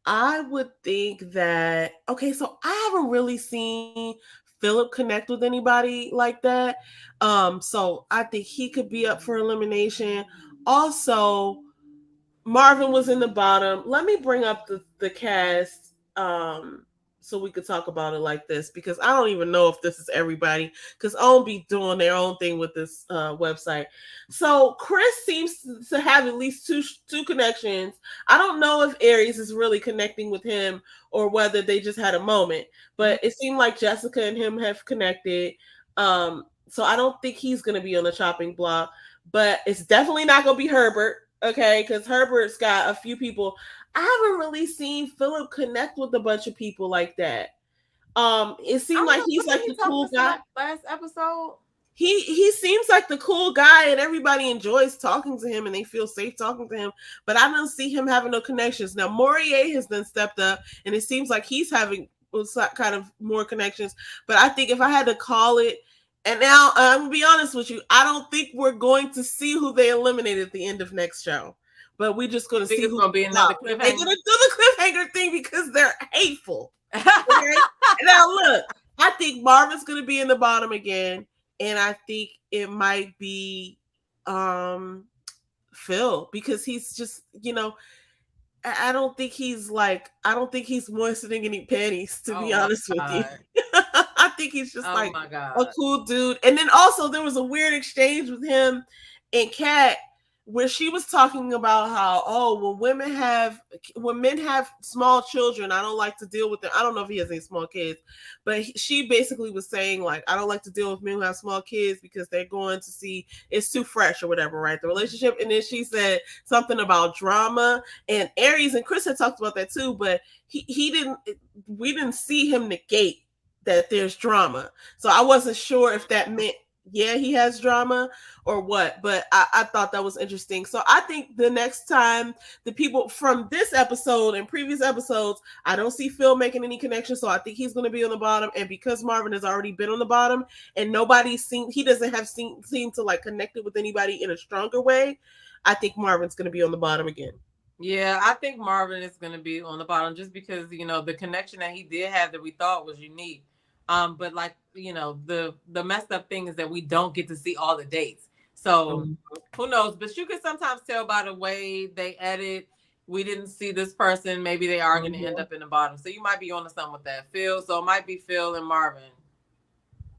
I would think that, okay, so I haven't really seen Philip connect with anybody like that. So I think he could be up for elimination. Also, Marvin was in the bottom. Let me bring up the cast so we could talk about it like this because I don't even know if this is everybody because Own be doing their own thing with this website. So Chris seems to have at least two connections. I don't know if Aries is really connecting with him or whether they just had a moment, but it seemed like Jessica and him have connected. So I don't think he's going to be on the chopping block, but it's definitely not going to be Herbert. Okay, because Herbert's got a few people. I haven't really seen Philip connect with a bunch of people like that. It seemed like he's like the cool guy. Last episode, he seems like the cool guy, and everybody enjoys talking to him, and they feel safe talking to him. But I don't see him having no connections. Now Morier has then stepped up, and it seems like he's having kind of more connections. But I think if I had to call it. And now, I'm going to be honest with you. I don't think we're going to see who they eliminated at the end of next show. But we're just going to see who's going to be another cliffhanger. They're going to do the cliffhanger thing because they're hateful. Okay? Now, look. I think Marvin's going to be in the bottom again. And I think it might be Phil. Because he's just, you know... I don't think he's moistening any panties, to be honest with you. I think he's just a cool dude. And then also there was a weird exchange with him and Kat where she was talking about how, when men have small children, I don't like to deal with them. I don't know if he has any small kids, but she basically was saying like, I don't like to deal with men who have small kids because they're going to see it's too fresh or whatever, right? The relationship. And then she said something about drama, and Aries and Chris had talked about that too, but we didn't see him negate that there's drama. So I wasn't sure if that meant he has drama or what, but I thought that was interesting. So I think the next time the people from this episode and previous episodes, I don't see Phil making any connections. So I think he's going to be on the bottom. And because Marvin has already been on the bottom and he doesn't have seem to like connected with anybody in a stronger way, I think Marvin's going to be on the bottom again. Yeah, I think Marvin is going to be on the bottom just because, you know, the connection that he did have that we thought was unique. But like, you know, the messed up thing is that we don't get to see all the dates. So who knows? But you can sometimes tell by the way they edit. We didn't see this person. Maybe they are going to end up in the bottom. So you might be on to something with that, Phil. So it might be Phil and Marvin.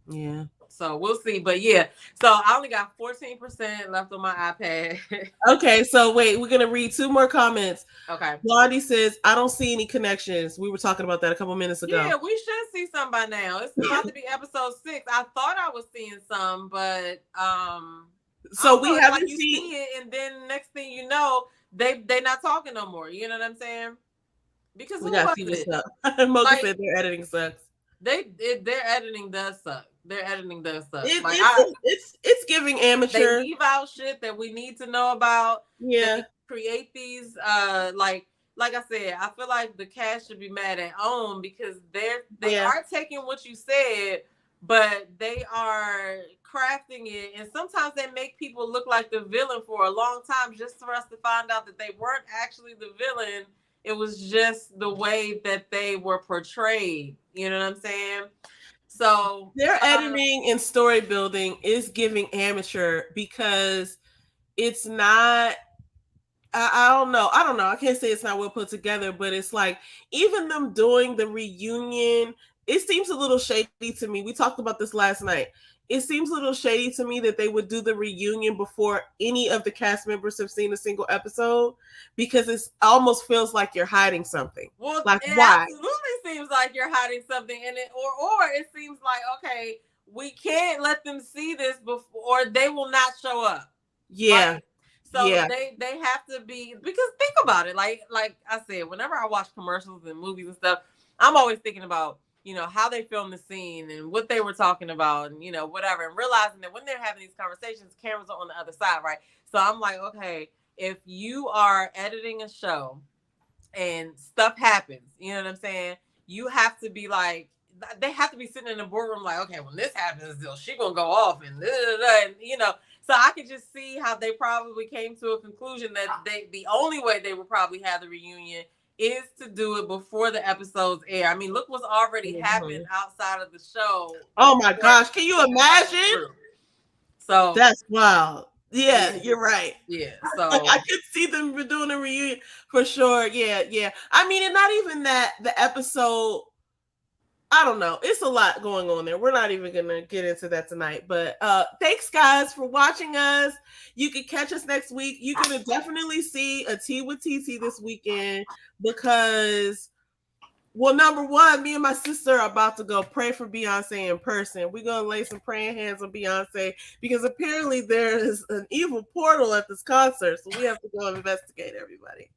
Yeah. So we'll see. But yeah, so I only got 14% left on my iPad. Okay, so wait, we're going to read 2 more comments. Okay. Blondie says, I don't see any connections. We were talking about that a couple minutes ago. Yeah, we should see some by now. It's about to be episode 6. I thought I was seeing some, but so we haven't seen it, and then next thing you know, they not talking no more. You know what I'm saying? Because we got to see what's up. Mocha said their editing sucks. Their editing does suck. Their editing does suck. It's giving amateur. They leave out shit that we need to know about. Yeah. Create these like I said, I feel like the cast should be mad at Own because they are taking what you said, but they are crafting it, and sometimes they make people look like the villain for a long time just for us to find out that they weren't actually the villain. It was just the way that they were portrayed. You know what I'm saying? So their editing and story building is giving amateur because it's not. I don't know. I can't say it's not well put together, but it's like even them doing the reunion, it seems a little shady to me. We talked about this last night. It seems a little shady to me that they would do the reunion before any of the cast members have seen a single episode because it almost feels like you're hiding something. Well, like it why? absolutely seems like you're hiding something in it, or it seems like, okay, we can't let them see this before, or they will not show up. Yeah. Right? So they have to be, because think about it, like I said, whenever I watch commercials and movies and stuff, I'm always thinking about, you know, how they filmed the scene and what they were talking about and, you know, whatever, and realizing that when they're having these conversations, cameras are on the other side, right? So I'm like, okay, if you are editing a show and stuff happens, you know what I'm saying? You have to be like, they have to be sitting in the boardroom like, okay, when this happens, she gonna go off and, and you know. So I could just see how they probably came to a conclusion that the only way they would probably have the reunion is to do it before the episodes air. I mean, look what's already happened outside of the show. Oh my gosh, can you imagine? So that's wild. Yeah, you're right. Yeah, so I could see them doing a reunion for sure. Yeah. I mean, and not even that the episode. I don't know. It's a lot going on there. We're not even going to get into that tonight. But thanks, guys, for watching us. You can catch us next week. You're going to definitely see a Tea with TT this weekend because, well, number one, me and my sister are about to go pray for Beyonce in person. We're going to lay some praying hands on Beyonce because apparently there is an evil portal at this concert. So we have to go investigate, everybody.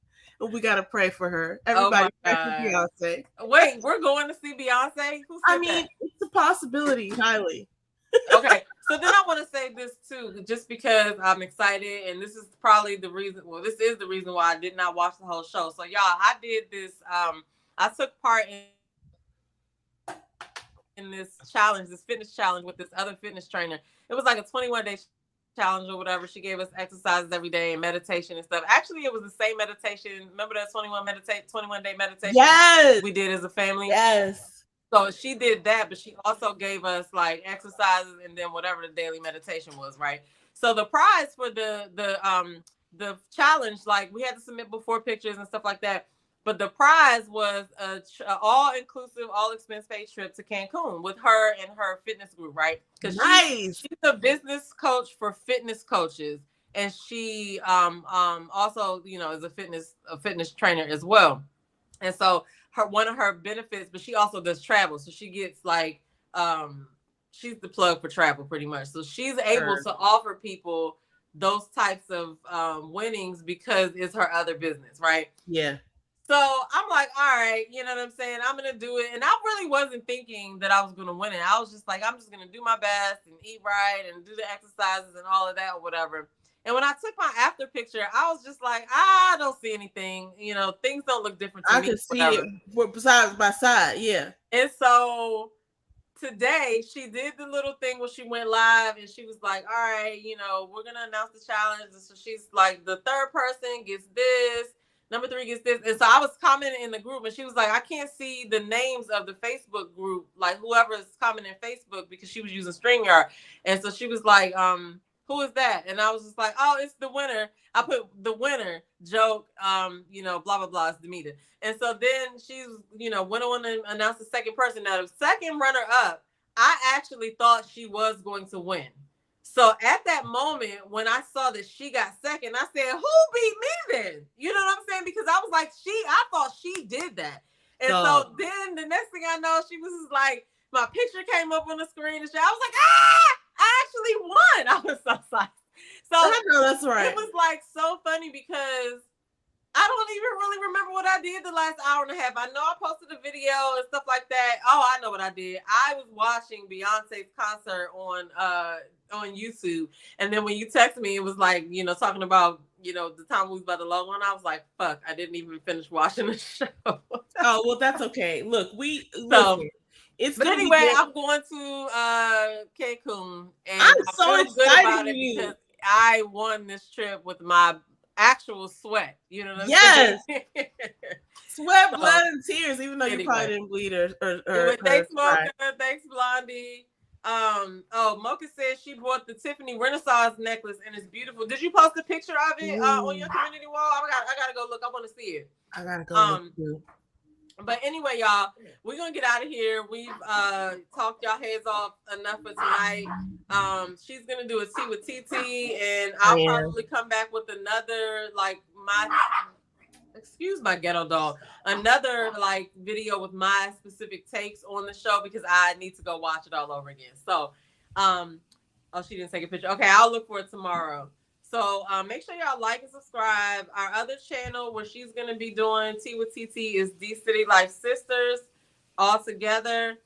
We gotta pray for her. Everybody pray for Beyonce. Wait, we're going to see Beyonce? Who said that? It's a possibility, highly. Okay, so then I want to say this too, just because I'm excited, and this is probably the reason. Well, this is the reason why I did not watch the whole show. So, y'all, I did this. I took part in this challenge, this fitness challenge with this other fitness trainer. It was like a 21-day challenge or whatever. She gave us exercises every day and meditation and stuff. Actually, it was the same meditation. Remember that 21-day meditation? Yes, we did as a family. Yes. So she did that, but she also gave us like exercises and then whatever the daily meditation was, right? So the prize for the challenge, like we had to submit before pictures and stuff like that. But the prize was a all-inclusive, all-expense-paid trip to Cancun with her and her fitness group, right? Because she's a business coach for fitness coaches, and she also, you know, is a fitness trainer as well. And so one of her benefits, but she also does travel, so she gets like she's the plug for travel pretty much. So she's able to offer people those types of winnings because it's her other business, right? Yeah. So I'm like, all right, you know what I'm saying? I'm going to do it. And I really wasn't thinking that I was going to win it. I was just like, I'm just going to do my best and eat right and do the exercises and all of that or whatever. And when I took my after picture, I was just like, I don't see anything. You know, things don't look different to me. I can see it side by side. Yeah. And so today she did the little thing where she went live and she was like, all right, you know, we're going to announce the challenge. And so she's like, the third person gets this. Number 3 gets this. And so I was commenting in the group and she was like, I can't see the names of the Facebook group, like whoever is commenting Facebook, because she was using StreamYard. And so she was like, who is that? And I was just like, oh, it's the winner. I put the winner joke, you know, blah, blah, blah, it's Demeter. And so then she's, you know, went on and announced the second person. Now the second runner up, I actually thought she was going to win. So at that moment, when I saw that she got second, I said, who beat me then? You know what I'm saying? Because I was like, I thought she did that. And so then the next thing I know, she was like, my picture came up on the screen and shit. I was like, I actually won. I was so excited. So I know that's right. It was like so funny because I don't even really remember what I did the last hour and a half. I know I posted a video and stuff like that. Oh, I know what I did. I was watching Beyonce's concert on YouTube. And then when you texted me, it was like, you know, talking about, you know, the time we was about to log on. I was like, fuck, I didn't even finish watching the show. Oh, well, that's okay. Look, it's but anyway, I'm going to Cancun, and I'm so excited about it because I won this trip with my actual sweat. You know what I'm Yes. saying? Sweat, So, blood, and tears, even though you anyway. probably didn't bleed or Thanks, cry. Mocha. Thanks, Blondie. Mocha says she bought the Tiffany Renaissance necklace and it's beautiful. Did you post a picture of it on your community wall? I gotta go look. I want to see it. I gotta go look too. But anyway, y'all, we're gonna get out of here. We've talked y'all heads off enough for tonight. She's gonna do a tea with TT, and I'll probably come back with another excuse my ghetto dog, another like video with my specific takes on the show because I need to go watch it all over again. So, oh, she didn't take a picture. Okay, I'll look for it tomorrow. So make sure y'all like and subscribe. Our other channel where she's going to be doing Tea with TT is D City Life Sisters all together.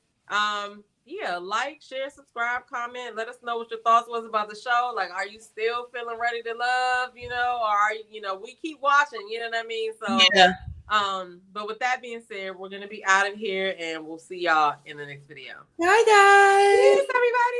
Yeah, like, share, subscribe, comment. Let us know what your thoughts was about the show. Like, are you still feeling ready to love, or are you, we keep watching, you know what I mean? So, yeah. But with that being said, we're going to be out of here and we'll see y'all in the next video. Bye, guys.